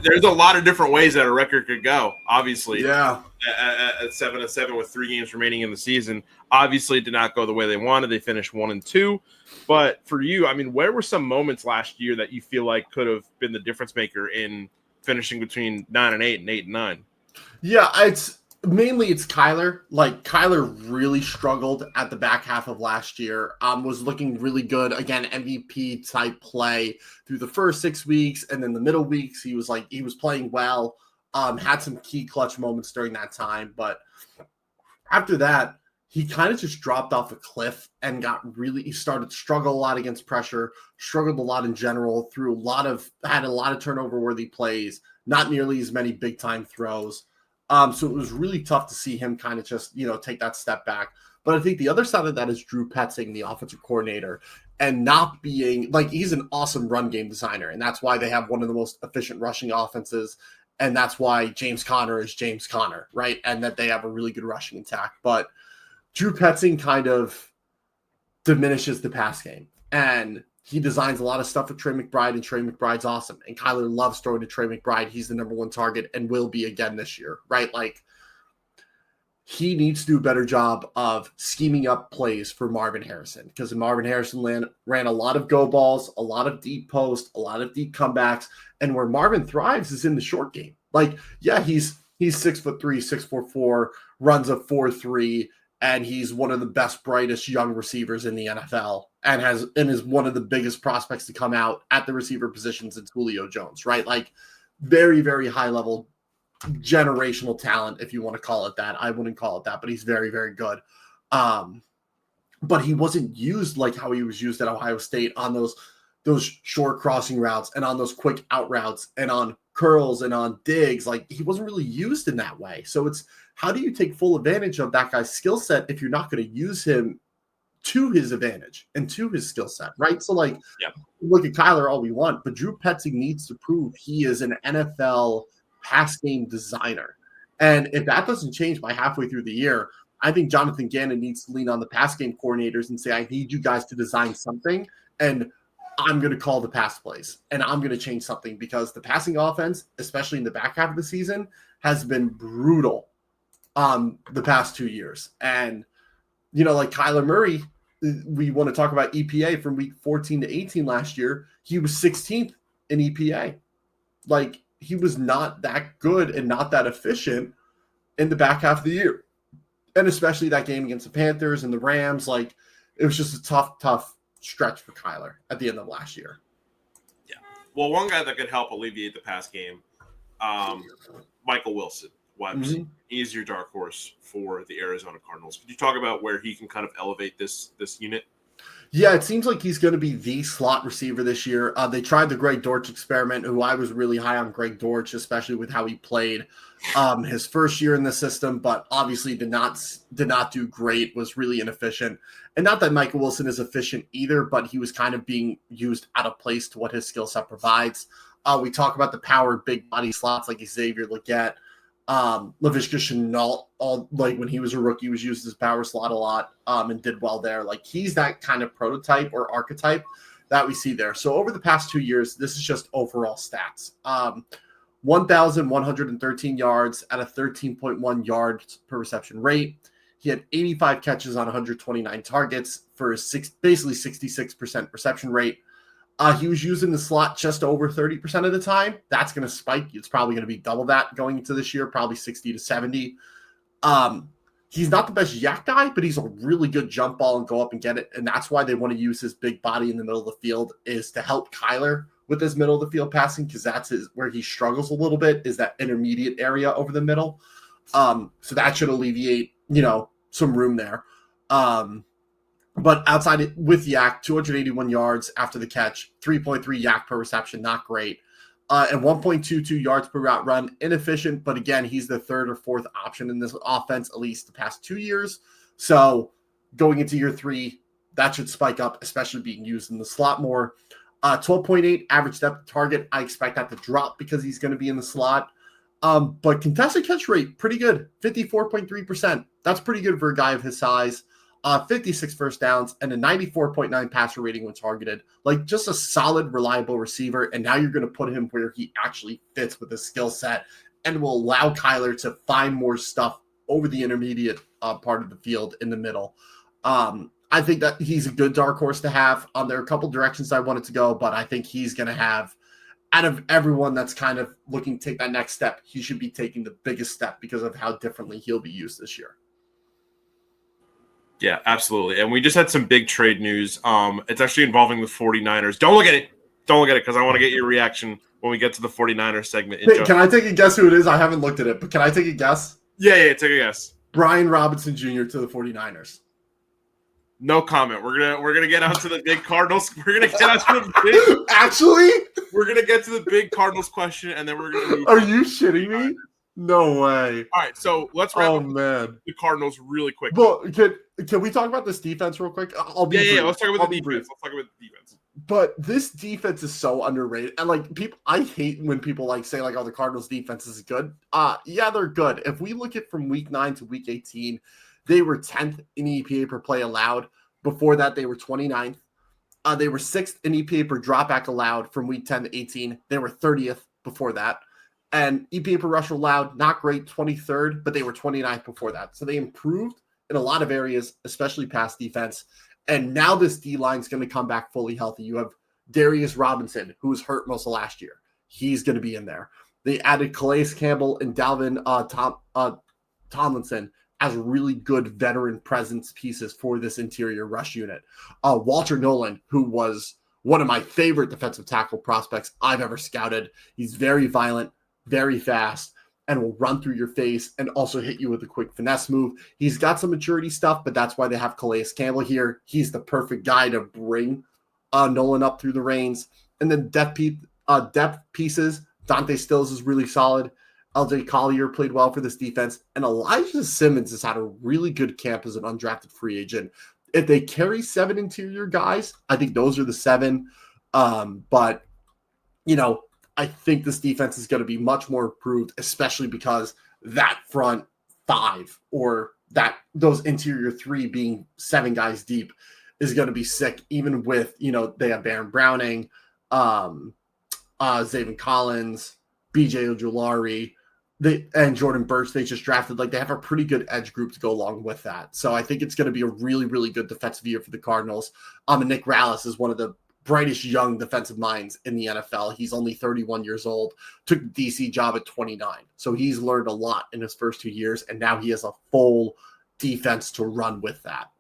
A: There's a lot of different ways that a record could go. Obviously,
B: yeah,
A: at 7-7 with 3 games remaining in the season, obviously did not go the way they wanted. They finished 1-2. But for you, I mean, where were some moments last year that you feel like could have been the difference maker in finishing between 9-8 and 8-9?
B: Yeah, it's Kyler. Like Kyler really struggled at the back half of last year. Was looking really good. Again, MVP type play through the first 6 weeks, and then the middle weeks he was playing well. Had some key clutch moments during that time, but after that, he kind of just dropped off a cliff and he started to struggle a lot against pressure, struggled a lot in general, had a lot of turnover worthy plays, not nearly as many big time throws. So it was really tough to see him kind of just, take that step back. But I think the other side of that is Drew Petzing, the offensive coordinator, and not being like, he's an awesome run game designer. And that's why they have one of the most efficient rushing offenses. And that's why James Conner is James Conner, right? And that they have a really good rushing attack. But Drew Petzing kind of diminishes the pass game. And he designs a lot of stuff with Trey McBride, and Trey McBride's awesome. And Kyler loves throwing to Trey McBride. He's the number one target and will be again this year, right? Like, he needs to do a better job of scheming up plays for Marvin Harrison, because Marvin Harrison ran a lot of go balls, a lot of deep post, a lot of deep comebacks. And where Marvin thrives is in the short game. Like, yeah, he's 6'3", 6'4", runs a 4.3, and he's one of the best, brightest young receivers in the NFL, and is one of the biggest prospects to come out at the receiver position since Julio Jones, right? Like, very, very high level generational talent, if you want to call it that. I wouldn't call it that, but he's very, very good. But he wasn't used like how he was used at Ohio State on those short crossing routes and on those quick out routes and on curls and on digs. Like, he wasn't really used in that way. So it's, how do you take full advantage of that guy's skill set if you're not going to use him to his advantage and to his skill set, right? So, like, Look at Kyler all we want, but Drew Petzing needs to prove he is an NFL pass game designer. And if that doesn't change by halfway through the year, I think Jonathan Gannon needs to lean on the pass game coordinators and say, I need you guys to design something, and I'm going to call the pass plays, and I'm going to change something, because the passing offense, especially in the back half of the season, has been brutal the past 2 years. And, like Kyler Murray, we want to talk about EPA from week 14 to 18 last year. He was 16th in EPA. Like, he was not that good and not that efficient in the back half of the year. And especially that game against the Panthers and the Rams, like, it was just a tough stretch for Kyler at the end of last year.
A: Yeah. Well, one guy that could help alleviate the pass game, Michael Wilson. Mm-hmm. He's your dark horse for the Arizona Cardinals. Could you talk about where he can kind of elevate this unit?
B: Yeah, it seems like he's going to be the slot receiver this year. They tried the Greg Dortch experiment, who I was really high on Greg Dortch, especially with how he played his first year in the system, but obviously did not do great, was really inefficient. And not that Michael Wilson is efficient either, but he was kind of being used out of place to what his skill set provides. We talk about the power big body slots like Xavier Legette. Laviska Shenault, like when he was a rookie, was used as power slot a lot and did well there. Like, he's that kind of prototype or archetype that we see there. So over the past 2 years, this is just overall stats. 1,113 yards at a 13.1 yards per reception rate. He had 85 catches on 129 targets for basically 66% reception rate. He was using the slot just over 30% of the time. That's going to spike. It's probably going to be double that going into this year, probably 60 to 70. He's not the best yak guy, but he's a really good jump ball and go up and get it. And that's why they want to use his big body in the middle of the field, is to help Kyler with his middle of the field passing, because that's where he struggles a little bit, is that intermediate area over the middle. So that should alleviate, some room there. But outside with yak, 281 yards after the catch, 3.3 yak per reception, not great. and 1.22 yards per route run. Inefficient, but again, he's the third or fourth option in this offense, at least the past 2 years. So going into year 3, that should spike up, especially being used in the slot more. 12.8 average depth target. I expect that to drop because he's going to be in the slot. But contested catch rate, pretty good, 54.3%. That's pretty good for a guy of his size. 56 first downs and a 94.9 passer rating when targeted. Like, just a solid, reliable receiver. And now you're going to put him where he actually fits with his skill set and will allow Kyler to find more stuff over the intermediate part of the field in the middle. I think that he's a good dark horse to have. There are a couple directions I wanted to go, but I think he's going to have, out of everyone that's kind of looking to take that next step, he should be taking the biggest step because of how differently he'll be used this year.
A: Yeah, absolutely. And we just had some big trade news. It's actually involving the 49ers. Don't look at it because I want to get your reaction when we get to the 49ers segment.
B: Can I take a guess who it is? I haven't looked at it, but can I take a guess?
A: Yeah, take a guess.
B: Brian Robinson Jr. to the 49ers.
A: No comment. We're gonna get onto the big Cardinals. We're gonna get onto the big.
B: Actually,
A: we're gonna get to the big Cardinals question, and then we're gonna.
B: Are you shitting me? No way.
A: All right, so let's wrap up the Cardinals really quick.
B: Well, can we talk about this defense real quick?
A: Let's talk about the defense. Let's talk about the defense.
B: But this defense is so underrated, and like people, I hate when people like say like, "Oh, the Cardinals' defense is good." Yeah, they're good. If we look at from week 9 to week 18, they were 10th in EPA per play allowed. Before that, they were 29th. They were 6th in EPA per dropback allowed from week 10 to 18. They were 30th before that. And EPA per rush allowed, not great, 23rd, but they were 29th before that. So they improved in a lot of areas, especially pass defense. And now this D-line is going to come back fully healthy. You have Darius Robinson, who was hurt most of last year. He's going to be in there. They added Calais Campbell and Dalvin Tomlinson as really good veteran presence pieces for this interior rush unit. Walter Nolan, who was one of my favorite defensive tackle prospects I've ever scouted. He's very violent, very fast, and will run through your face and also hit you with a quick finesse move. He's got some maturity stuff, but that's why they have Calais Campbell here. He's the perfect guy to bring Nolan up through the reins. And then depth pieces, Dante Stills is really solid. LJ Collier played well for this defense. And Elijah Simmons has had a really good camp as an undrafted free agent. If they carry 7 interior guys, I think those are the 7. But, I think this defense is going to be much more improved, especially because that front 5 or those interior 3 being 7 guys deep is going to be sick, even with, they have Baron Browning, Zaven Collins, BJ Ojulari, and Jordan Burch they just drafted. Like, they have a pretty good edge group to go along with that. So I think it's going to be a really, really good defensive year for the Cardinals. And Nick Rallis is one of the brightest young defensive minds in the NFL. He's only 31 years old, took the DC job at 29. So he's learned a lot in his first 2 years, and now he has a full defense to run with that.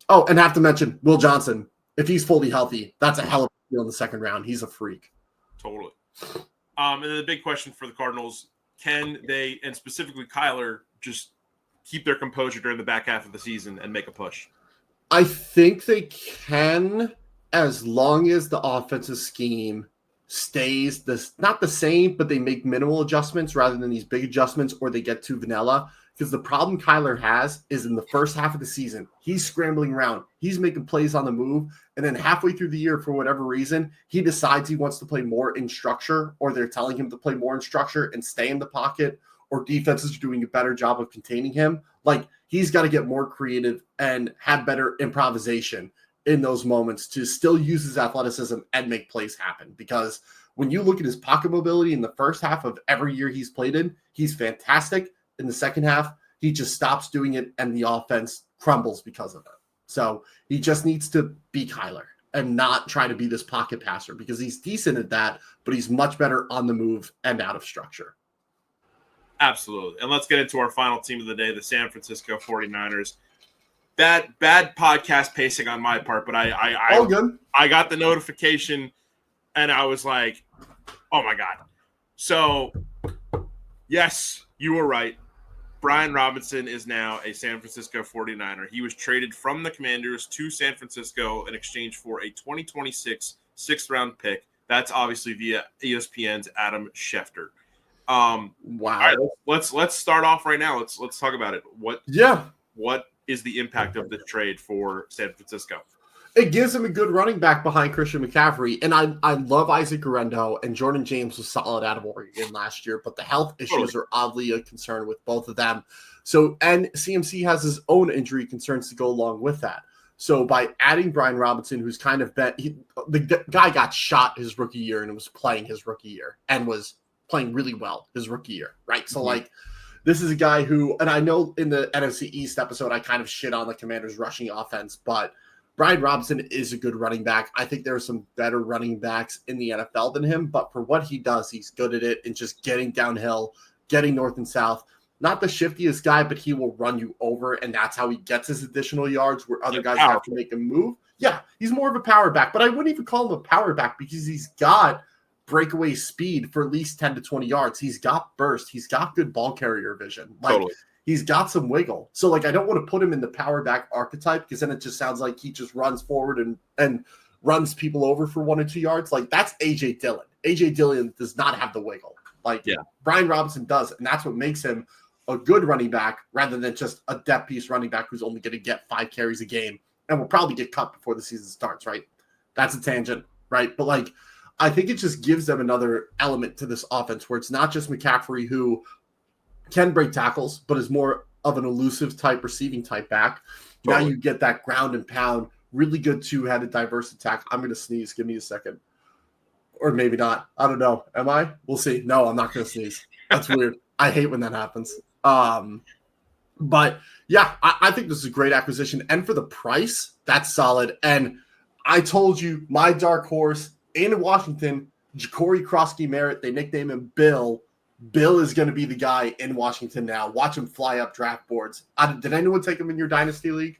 B: Oh, and I have to mention Will Johnson. If he's fully healthy, that's a hell of a deal in the second round. He's a freak.
A: Totally. And then the big question for the Cardinals, can they, and specifically Kyler, just keep their composure during the back half of the season and make a push?
B: I think they can, as long as the offensive scheme stays not the same, but they make minimal adjustments rather than these big adjustments, or they get too vanilla. Because the problem Kyler has is in the first half of the season, he's scrambling around. He's making plays on the move. And then halfway through the year, for whatever reason, he decides he wants to play more in structure, or they're telling him to play more in structure and stay in the pocket, or defenses are doing a better job of containing him. Like, he's got to get more creative and have better improvisation in those moments to still use his athleticism and make plays happen. Because when you look at his pocket mobility in the first half of every year he's played in, he's fantastic. In the second half, he just stops doing it and the offense crumbles because of it. So he just needs to be Kyler and not try to be this pocket passer, because he's decent at that, but he's much better on the move and out of structure.
A: Absolutely. And let's get into our final team of the day, the San Francisco 49ers. Bad podcast pacing on my part, but
B: all good.
A: I got the notification and I was like, oh my God. So yes, you were right. Brian Robinson is now a San Francisco 49er. He was traded from the Commanders to San Francisco in exchange for a 2026 6th-round pick That's obviously via ESPN's Adam Schefter.
B: Wow.
A: All right, let's start off right now. Let's talk about it. What is the impact of this trade for San Francisco?
B: It gives him a good running back behind Christian McCaffrey. And I love Isaac Guerrero, and Jordan James was solid out of Oregon last year, but the health issues are oddly a concern with both of them. So, and CMC has his own injury concerns to go along with that. So by adding Brian Robinson, who's kind of the guy got shot his rookie year and was playing his rookie year and was playing really well his rookie year, right? So this is a guy who, and I know in the NFC East episode, I kind of shit on the Commanders' rushing offense, but Brian Robinson is a good running back. I think there are some better running backs in the NFL than him, but for what he does, he's good at it and just getting downhill, getting north and south. Not the shiftiest guy, but he will run you over, and that's how he gets his additional yards where other guys have to make a move. Yeah, he's more of a power back, but I wouldn't even call him a power back because he's got breakaway speed for at least 10 to 20 yards. He's got burst. He's got good ball carrier vision. Totally. He's got some wiggle. So, I don't want to put him in the power back archetype because then it just sounds like he just runs forward and runs people over for 1 or 2 yards. That's A.J. Dillon. A.J. Dillon does not have the wiggle. Brian Robinson does, and that's what makes him a good running back rather than just a depth piece running back who's only going to get 5 carries a game and will probably get cut before the season starts, right? That's a tangent, right? But, I think it just gives them another element to this offense where it's not just McCaffrey who – can break tackles, but is more of an elusive type receiving type back. Totally. Now you get that ground and pound, really good two-headed diverse attack. I'm going to sneeze. Give me a second. Or maybe not. I don't know. Am I? We'll see. No, I'm not going to sneeze. That's weird. I hate when that happens. But yeah, I think this is a great acquisition. And for the price, that's solid. And I told you my dark horse in Washington, Ja'Cory Krosky-Merritt, they nickname him Bill. Bill is going to be the guy in Washington now. Watch him fly up draft boards. Did anyone take him in your dynasty league?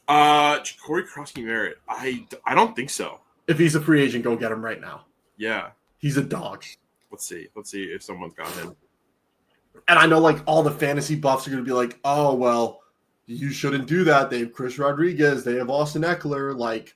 A: Ja'Cory Krosky-Merritt. I don't think so.
B: If he's a free agent, go get him right now.
A: Yeah.
B: He's a dog.
A: Let's see if someone's got him.
B: And I know all the fantasy buffs are going to be like, oh, well, you shouldn't do that. They have Chris Rodriguez. They have Austin Eckler. Like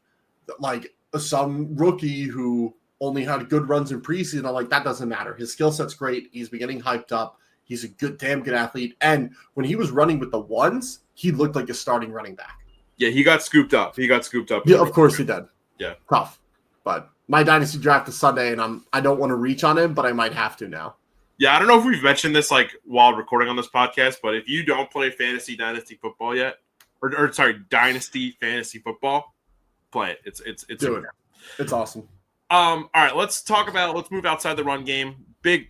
B: some rookie who only had good runs in preseason. I'm like, that doesn't matter. His skill set's great. He's been getting hyped up. He's a damn good athlete. And when he was running with the ones, he looked like a starting running back.
A: Yeah, he got scooped up.
B: Yeah, of course he did.
A: Yeah.
B: Tough. But my dynasty draft is Sunday, and I don't want to reach on him, but I might have to now.
A: Yeah, I don't know if we've mentioned this while recording on this podcast, but if you don't play fantasy dynasty football yet, or dynasty fantasy football, play it. It's
B: do it. It's awesome.
A: All right, let's move outside the run game. Big,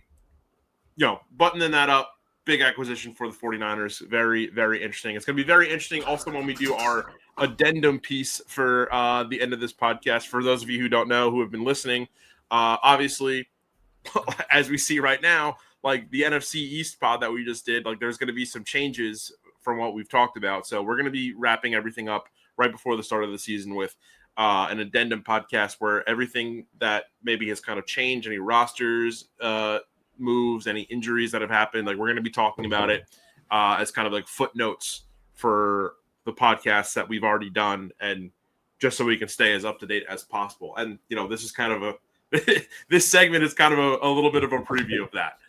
A: buttoning that up, big acquisition for the 49ers. Very, very interesting. It's going to be very interesting also when we do our addendum piece for the end of this podcast. For those of you who don't know, who have been listening, obviously, as we see right now, the NFC East pod that we just did, there's going to be some changes from what we've talked about. So we're going to be wrapping everything up right before the start of the season with an addendum podcast where everything that maybe has kind of changed, any rosters, moves, any injuries that have happened, we're going to be talking about it as kind of footnotes for the podcasts that we've already done, and just so we can stay as up to date as possible. And this is kind of this segment is kind of a little bit of a preview of that.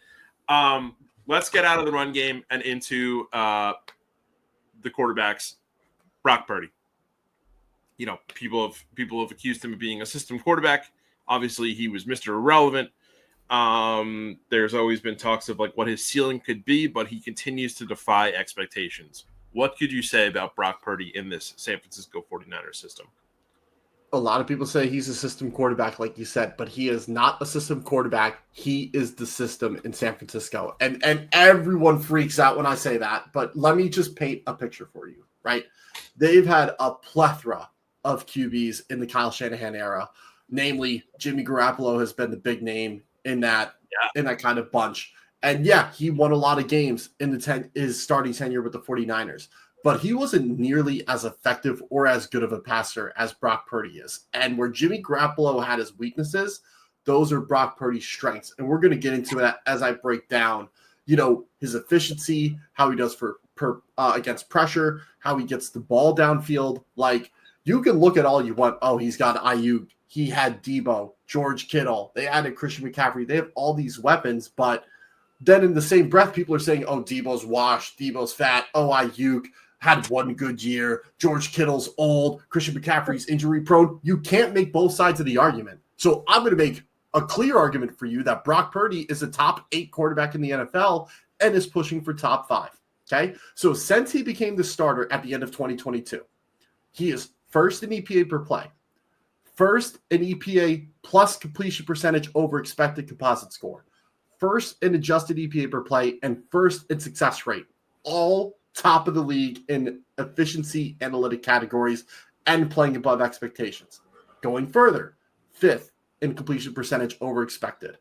A: Let's get out of the run game and into the quarterbacks. Brock Purdy. People have accused him of being a system quarterback. Obviously, he was Mr. Irrelevant. There's always been talks of what his ceiling could be, but he continues to defy expectations. What could you say about Brock Purdy in this San Francisco 49ers system?
B: A lot of people say he's a system quarterback, like you said, but he is not a system quarterback. He is the system in San Francisco. And everyone freaks out when I say that, but let me just paint a picture for you, right? They've had a plethora of QBs in the Kyle Shanahan era. Namely, Jimmy Garoppolo has been the big name in that kind of bunch. And yeah, he won a lot of games in his starting tenure with the 49ers. But he wasn't nearly as effective or as good of a passer as Brock Purdy is. And where Jimmy Garoppolo had his weaknesses, those are Brock Purdy's strengths. And we're going to get into that as I break down, his efficiency, how he does against pressure, how he gets the ball downfield. You can look at all you want. Oh, he's got Ayuk. He had Debo, George Kittle. They added Christian McCaffrey. They have all these weapons, but then in the same breath, people are saying, oh, Debo's washed. Debo's fat. Oh, Ayuk had one good year. George Kittle's old. Christian McCaffrey's injury prone. You can't make both sides of the argument. So I'm going to make a clear argument for you that Brock Purdy is a top 8 quarterback in the NFL and is pushing for top 5. Okay. So since he became the starter at the end of 2022, he is first in EPA per play, first in EPA plus completion percentage over expected composite score, first in adjusted EPA per play, and first in success rate, all top of the league in efficiency analytic categories and playing above expectations. Going further, 5th in completion percentage over expected.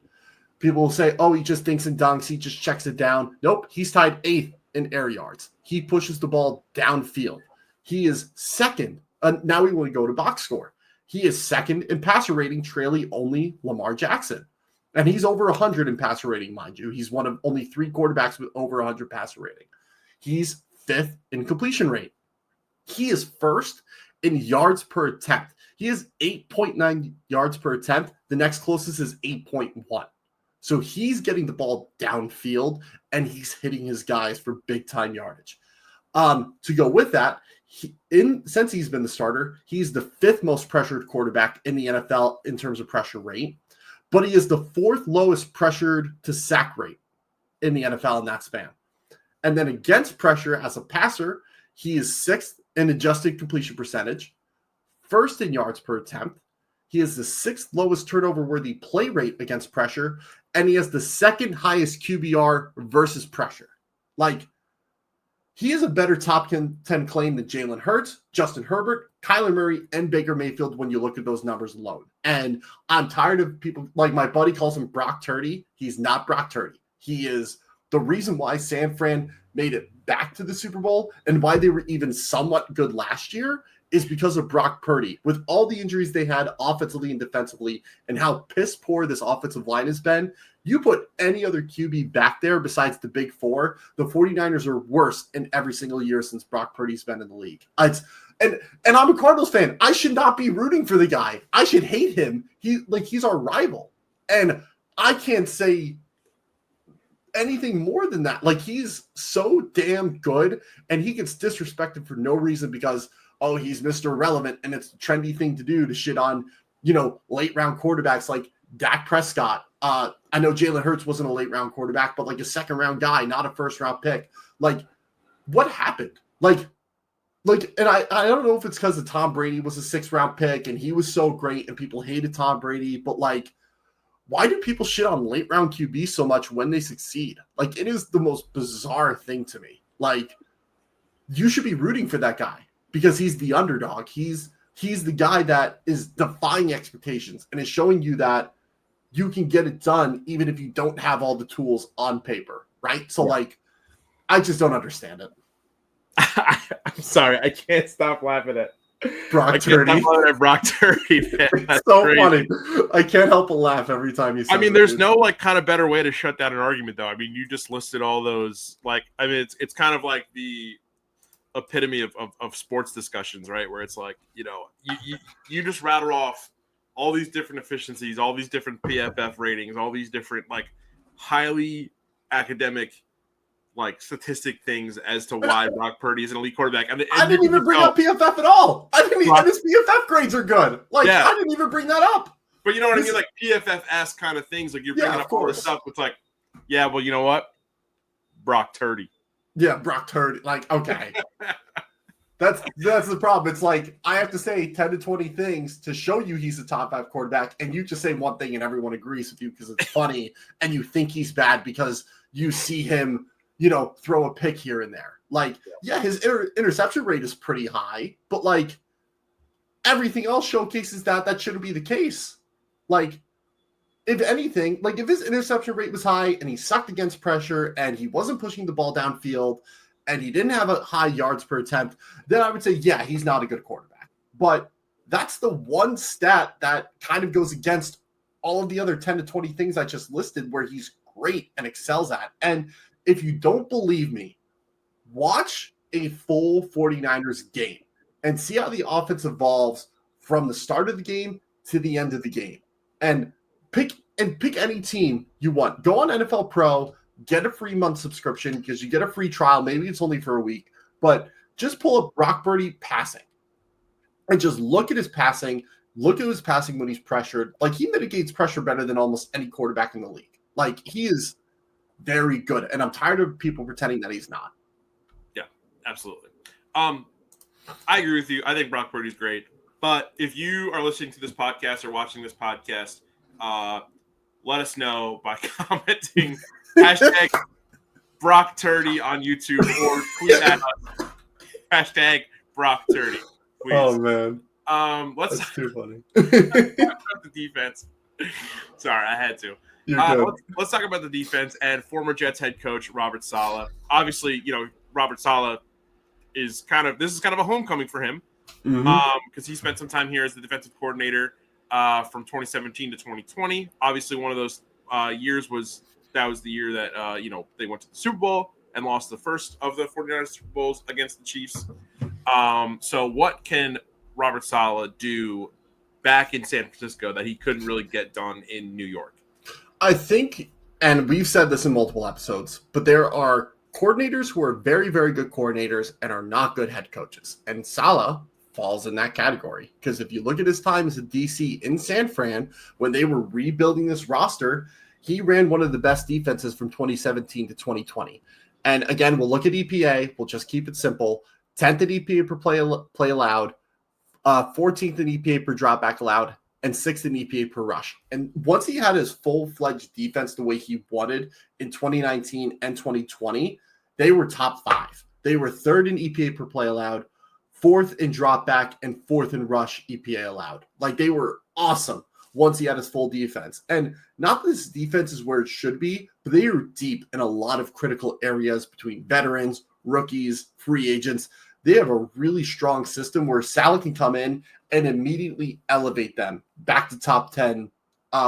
B: People will say, oh, he just dinks and dunks. He just checks it down. Nope. He's tied 8th in air yards. He pushes the ball downfield. He is 2nd. Now we want to go to box score. He is 2nd in passer rating, trailing only Lamar Jackson. And he's over 100 in passer rating, mind you. He's one of only 3 quarterbacks with over 100 passer rating. He's 5th in completion rate. He is 1st in yards per attempt. He is 8.9 yards per attempt. The next closest is 8.1. So he's getting the ball downfield, and he's hitting his guys for big-time yardage. To go with that, since he's been the starter, he's the 5th most pressured quarterback in the NFL in terms of pressure rate, but he is the 4th lowest pressured to sack rate in the NFL in that span. And then against pressure as a passer, he is 6th in adjusted completion percentage, 1st in yards per attempt. He has the 6th lowest turnover-worthy play rate against pressure, and he has the 2nd highest QBR versus pressure. Like, he is a better top 10 claim than Jalen Hurts, Justin Herbert, Kyler Murray, and Baker Mayfield when you look at those numbers alone. And I'm tired of people, like my buddy calls him Brock Turdy. He's not Brock Turdy. He is the reason why San Fran made it back to the Super Bowl and why they were even somewhat good last year is because of Brock Purdy. With all the injuries they had offensively and defensively and how piss poor this offensive line has been, you put any other QB back there besides the big 4, the 49ers are worse in every single year since Brock Purdy's been in the league. And I'm a Cardinals fan. I should not be rooting for the guy. I should hate him. He's our rival. And I can't say anything more than that. Like, he's so damn good, and he gets disrespected for no reason because, oh, he's Mr. Relevant, and it's a trendy thing to do to shit on, late round quarterbacks like Dak Prescott. I know Jalen Hurts wasn't a late round quarterback, but like a 2nd round guy, not a 1st round pick. Like, what happened? And I don't know if it's because Tom Brady was a 6th round pick and he was so great and people hated Tom Brady, but like, why do people shit on late round QB so much when they succeed? Like, it is the most bizarre thing to me. Like, you should be rooting for that guy because he's the underdog. He's the guy that is defying expectations and is showing you that you can get it done even if you don't have all the tools on paper, right? So, like, I just don't understand it.
A: I'm sorry. I can't stop laughing at
B: Brock Turdy.
A: Brock Turdy, man.
B: It's so crazy. Funny. I can't help but laugh every time you say it.
A: There's no like kind of better way to shut down an argument, though. You just listed all those. It's kind of like the epitome of sports discussions, right? Where it's like, you just rattle off all these different efficiencies, all these different PFF ratings, all these different like highly academic like statistic things as to why Brock Purdy is an elite quarterback. And
B: I didn't even bring up PFF at all. And his PFF grades are good. I didn't even bring that up.
A: But you know what I mean? Like PFF-esque kind of things. Like you're bringing up all this stuff. It's like, yeah, well, you know what? Brock Turdy.
B: Yeah, Brock Turdy. Like, okay. That's the problem. It's like I have to say 10 to 20 things to show you he's a top 5 quarterback, and you just say one thing and everyone agrees with you because it's funny, and you think he's bad because you see him, throw a pick here and there. Like, yeah, his interception rate is pretty high, but like everything else showcases that shouldn't be the case. Like, if anything, like if his interception rate was high and he sucked against pressure and he wasn't pushing the ball downfield and he didn't have a high yards per attempt, then I would say, yeah, he's not a good quarterback. But that's the one stat that kind of goes against all of the other 10 to 20 things I just listed where he's great and excels at. And if you don't believe me, watch a full 49ers game and see how the offense evolves from the start of the game to the end of the game. And pick any team you want. Go on NFL Pro, get a free month subscription because you get a free trial. Maybe it's only for a week, but just pull up Brock Purdy passing and just look at his passing. Look at his passing when he's pressured. Like, he mitigates pressure better than almost any quarterback in the league. Like, he is very good, and I'm tired of people pretending that he's not.
A: Yeah, absolutely. I agree with you. I think Brock Purdy's great. But if you are listening to this podcast or watching this podcast, let us know by commenting hashtag Brock Turdy on YouTube or tweet at us hashtag Brock Turdy. Please.
B: Oh man.
A: That's
B: too funny.
A: The defense. Sorry, I had to. Let's talk about the defense and former Jets head coach Robert Saleh. Obviously, Robert Saleh is kind of a homecoming for him because he spent some time here as the defensive coordinator from 2017 to 2020. Obviously, one of those years was the year that they went to the Super Bowl and lost the first of the 49ers Super Bowls against the Chiefs. So what can Robert Saleh do back in San Francisco that he couldn't really get done in New York?
B: I think, and we've said this in multiple episodes, but there are coordinators who are very, very good coordinators and are not good head coaches. And Saleh falls in that category because if you look at his time as a DC in San Fran, when they were rebuilding this roster, he ran one of the best defenses from 2017 to 2020. And again, we'll look at EPA. We'll just keep it simple. 10th in EPA per play allowed, 14th in EPA per dropback allowed, and 6th in EPA per rush. And once he had his full-fledged defense the way he wanted in 2019 and 2020, they were top 5. They were 3rd in EPA per play allowed, 4th in dropback, and 4th in rush EPA allowed. Like, they were awesome once he had his full defense. And not that this defense is where it should be, but they are deep in a lot of critical areas between veterans, rookies, free agents. They have a really strong system where Saleh can come in and immediately elevate them back to top 10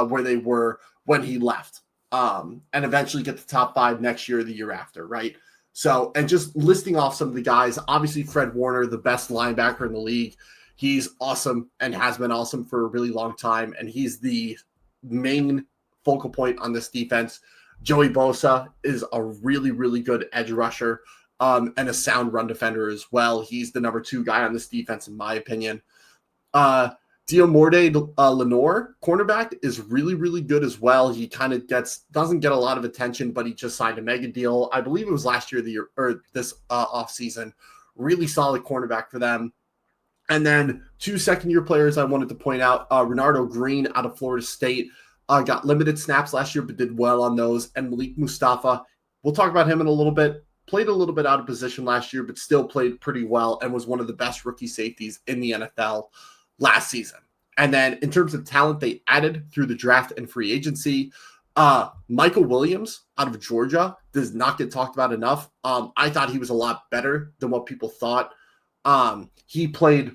B: where they were when he left and eventually get the top 5 next year or the year after, right? So, and just listing off some of the guys, obviously Fred Warner, the best linebacker in the league. He's awesome and has been awesome for a really long time, and he's the main focal point on this defense. Joey Bosa is a really, really good edge rusher and a sound run defender as well. He's the number 2 guy on this defense, in my opinion. Diomorde Lenore, cornerback, is really, really good as well. He kind of doesn't get a lot of attention, but he just signed a mega deal. I believe it was last year, this offseason. Really solid cornerback for them. And then 2 second-year players I wanted to point out. Renardo Green out of Florida State got limited snaps last year, but did well on those. And Malik Mustafa, we'll talk about him in a little bit. Played a little bit out of position last year, but still played pretty well and was one of the best rookie safeties in the NFL last season. And then in terms of talent they added through the draft and free agency, Michael Williams out of Georgia does not get talked about enough. I thought he was a lot better than what people thought. He played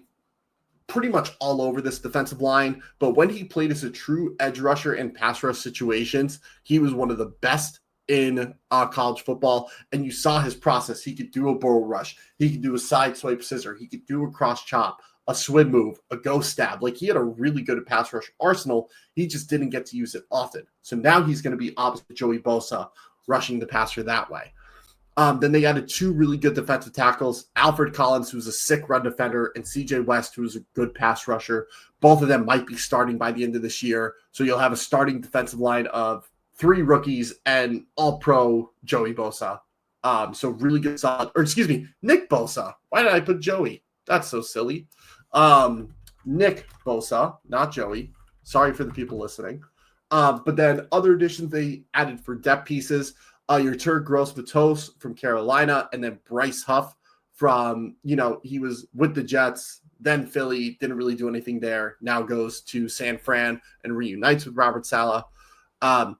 B: pretty much all over this defensive line, but when he played as a true edge rusher in pass rush situations, he was one of the best in college football, and you saw his process. He could do a bull rush. He could do a side swipe scissor. He could do a cross chop, a swim move, a ghost stab. Like, he had a really good pass rush arsenal. He just didn't get to use it often. So now he's going to be opposite Joey Bosa, rushing the passer that way. Then they added 2 really good defensive tackles, Alfred Collins, who's a sick run defender, and CJ West, who's a good pass rusher. Both of them might be starting by the end of this year. So you'll have a starting defensive line of 3 rookies and all-pro Joey Bosa. So really good solid, Nick Bosa. Why did I put Joey? That's so silly. Nick Bosa, not Joey. Sorry for the people listening. But then other additions they added for depth pieces, your Turk Gross-Matos from Carolina, and then Bryce Huff from, he was with the Jets, then Philly, didn't really do anything there, now goes to San Fran and reunites with Robert Saleh.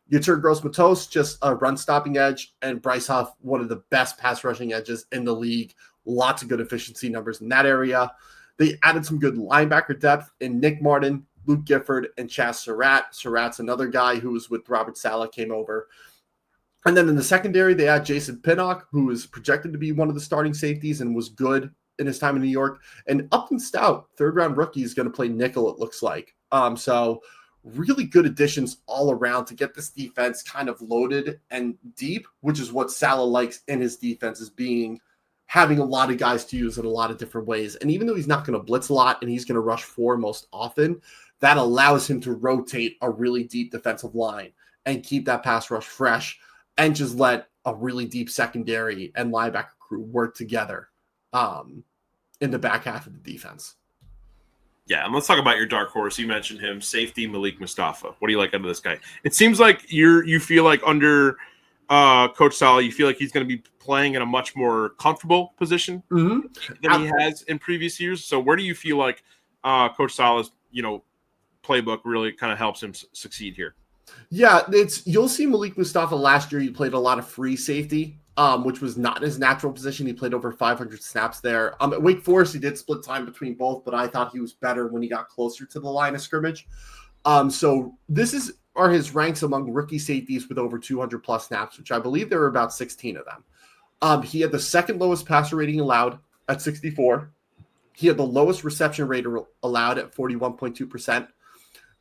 B: Your Turk Gross-Matos, just a run-stopping edge, and Bryce Huff, one of the best pass-rushing edges in the league. Lots of good efficiency numbers in that area. They added some good linebacker depth in Nick Martin, Luke Gifford, and Chaz Surratt. Surratt's another guy who was with Robert Saleh, came over. And then in the secondary, they had Jason Pinnock, who is projected to be one of the starting safeties and was good in his time in New York. And Upton Stout, third-round rookie, is going to play nickel, it looks like. So really good additions all around to get this defense kind of loaded and deep, which is what Saleh likes in his defense, is having a lot of guys to use in a lot of different ways. And even though he's not going to blitz a lot and he's going to rush 4 most often, that allows him to rotate a really deep defensive line and keep that pass rush fresh and just let a really deep secondary and linebacker crew work together in the back half of the defense.
A: Yeah, and let's talk about your dark horse. You mentioned him, safety Malik Mustafa. What do you like out of this guy? It seems like you feel like under Coach Saleh, you feel like he's going to be playing in a much more comfortable position than he has in previous years. So where do you feel like Coach Saleh's playbook really kind of helps him succeed here?
B: Yeah, you'll see Malik Mustafa last year. He played a lot of free safety, which was not his natural position. He played over 500 snaps there. At Wake Forest, he did split time between both, but I thought he was better when he got closer to the line of scrimmage. So this are his ranks among rookie safeties with over 200 plus snaps, which I believe there were about 16 of them. He had the second lowest passer rating allowed at 64. He had the lowest reception rate allowed at 41.2%.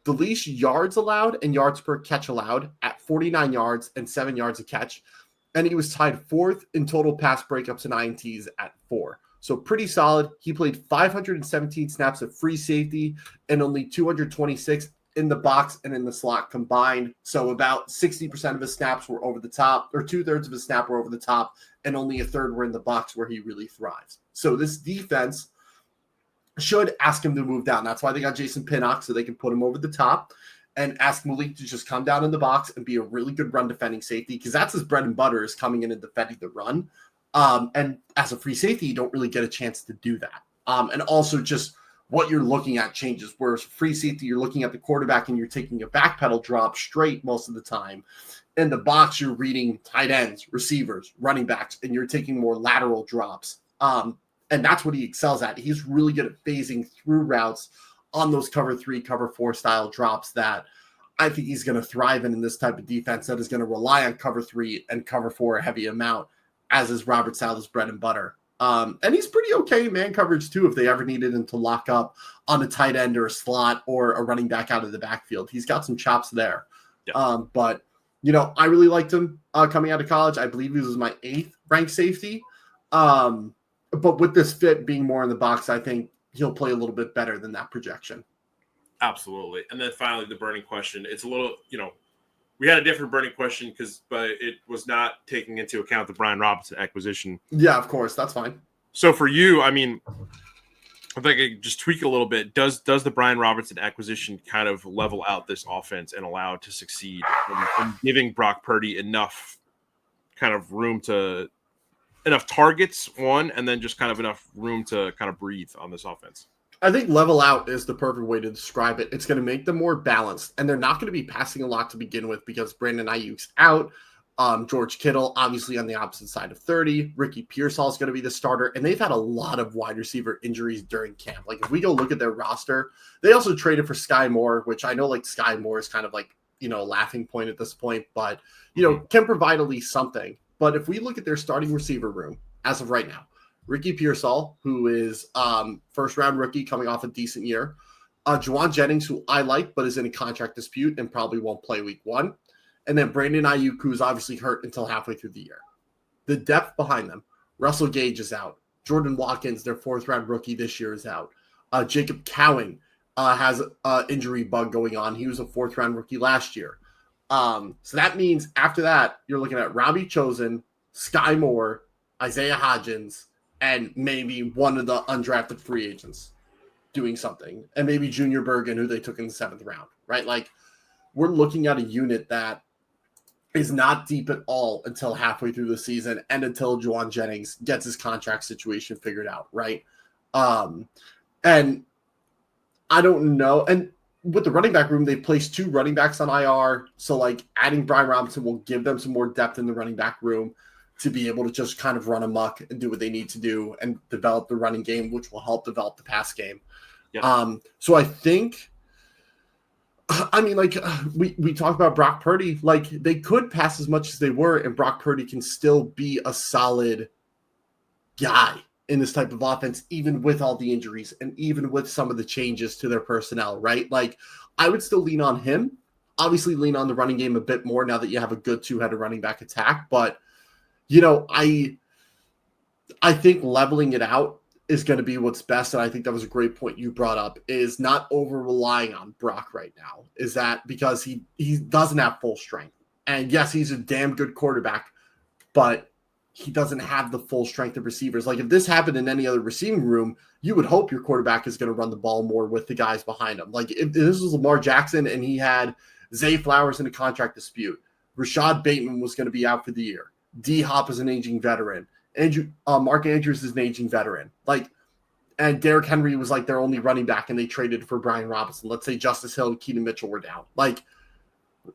B: The least yards allowed and yards per catch allowed at 49 yards and 7 yards a catch. And he was tied 4th in total pass breakups and INTs at 4. So pretty solid. He played 517 snaps of free safety and only 226 in the box and in the slot combined. So about 60% of his snaps were over the top, or 2/3 of his snap were over the top, and only 1/3 were in the box where he really thrives. So this defense should ask him to move down. That's why they got Jason Pinnock, so they can put him over the top and ask Malik to just come down in the box and be a really good run defending safety, because that's his bread and butter, is coming in and defending the run. And as a free safety, you don't really get a chance to do that. And also just what you're looking at changes. Whereas free safety, you're looking at the quarterback and you're taking a backpedal drop straight most of the time. In the box, you're reading tight ends, receivers, running backs, and you're taking more lateral drops. And that's what he excels at. He's really good at phasing through routes on those cover 3, cover 4 style drops that I think he's going to thrive in this type of defense that is going to rely on cover 3 and cover 4 a heavy amount, as is Robert Saleh's bread and butter. And he's pretty okay in man coverage too, if they ever needed him to lock up on a tight end or a slot or a running back out of the backfield. He's got some chops there. Yeah. But, I really liked him coming out of college. I believe he was my 8th ranked safety. But with this fit being more in the box, I think he'll play a little bit better than that projection.
A: Absolutely. And then finally, the burning question. It's a little, we had a different burning question but it was not taking into account the Brian Robinson acquisition.
B: Yeah, of course. That's fine.
A: So for you, I think I could just tweak it a little bit. Does the Brian Robinson acquisition kind of level out this offense and allow it to succeed in giving Brock Purdy enough kind of room to – enough targets, one, and then just kind of enough room to kind of breathe on this offense?
B: I think level out is the perfect way to describe it. It's going to make them more balanced, and they're not going to be passing a lot to begin with because Brandon Ayuk's out. George Kittle, obviously, on the opposite side of 30. Ricky Pearsall is going to be the starter, and they've had a lot of wide receiver injuries during camp. Like, if we go look at their roster, they also traded for Sky Moore, which I know, Sky Moore is kind of a laughing point at this point, but, can provide at least something. But if we look at their starting receiver room as of right now, Ricky Pearsall, who is first-round rookie coming off a decent year, Juwan Jennings, who I like but is in a contract dispute and probably won't play week 1, and then Brandon Ayuk, who's obviously hurt until halfway through the year. The depth behind them, Russell Gage is out. Jordan Watkins, their 4th-round rookie this year, is out. Jacob Cowing has an injury bug going on. He was a 4th-round rookie last year. So that means after that, you're looking at Robbie Chosen, Sky Moore, Isaiah Hodgins, and maybe one of the undrafted free agents doing something, and maybe Junior Bergen, who they took in the 7th round, right? We're looking at a unit that is not deep at all until halfway through the season and until Juwan Jennings gets his contract situation figured out, right? And I don't know. And with the running back room, they've placed 2 running backs on IR. So, adding Brian Robinson will give them some more depth in the running back room to be able to just kind of run amok and do what they need to do and develop the running game, which will help develop the pass game. Yeah. So I think, we talked about Brock Purdy. They could pass as much as they were, and Brock Purdy can still be a solid guy in this type of offense, even with all the injuries and even with some of the changes to their personnel, right? Like, I would still lean on him. Obviously, lean on the running game a bit more now that you have a good two-headed running back attack. But, I think leveling it out is going to be what's best. And I think that was a great point you brought up, is not over-relying on Brock right now. Is that because he doesn't have full strength. And yes, he's a damn good quarterback, but he doesn't have the full strength of receivers. Like, if this happened in any other receiving room, you would hope your quarterback is going to run the ball more with the guys behind him. Like, if this was Lamar Jackson and he had Zay Flowers in a contract dispute, Rashad Bateman was going to be out for the year, D-Hop is an aging veteran, Mark Andrews is an aging veteran. Like, and Derrick Henry was like their only running back, and they traded for Brian Robinson. Let's say Justice Hill and Keenan Mitchell were down. Like,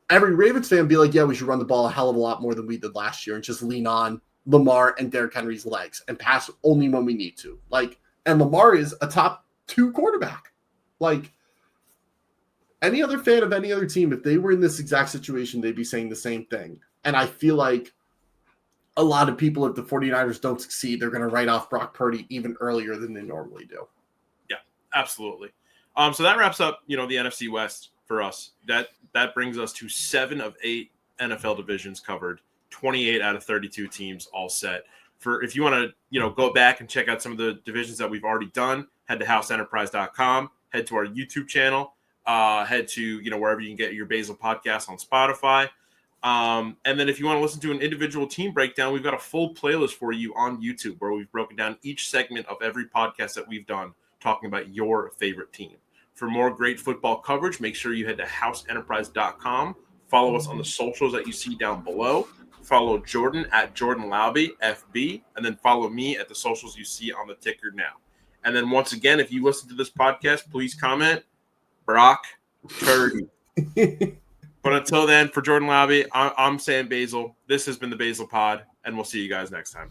B: every Ravens fan would be like, yeah, we should run the ball a hell of a lot more than we did last year and just lean on Lamar and Derrick Henry's legs and pass only when we need to. Like, and Lamar is a top 2 quarterback. Like, any other fan of any other team, if they were in this exact situation, they'd be saying the same thing. And I feel like a lot of people, if the 49ers don't succeed, they're going to write off Brock Purdy even earlier than they normally do.
A: Yeah, absolutely. So that wraps up, the NFC West for us. That brings us to 7 of 8 NFL divisions covered, 28 out of 32 teams all set. If you want to, go back and check out some of the divisions that we've already done, head to houseenterprise.com, head to our YouTube channel, head to, wherever you can get your Basel podcast on Spotify. And then if you want to listen to an individual team breakdown, we've got a full playlist for you on YouTube where we've broken down each segment of every podcast that we've done talking about your favorite team. For more great football coverage, make sure you head to houseenterprise.com. Follow us on the socials that you see down below. Follow Jordan at Jordan Laube, FB, and then follow me at the socials you see on the ticker now. And then once again, if you listen to this podcast, please comment Brock Purdy. But until then, for Jordan Laube, I'm Sam Basel. This has been the Basel Pod, and we'll see you guys next time.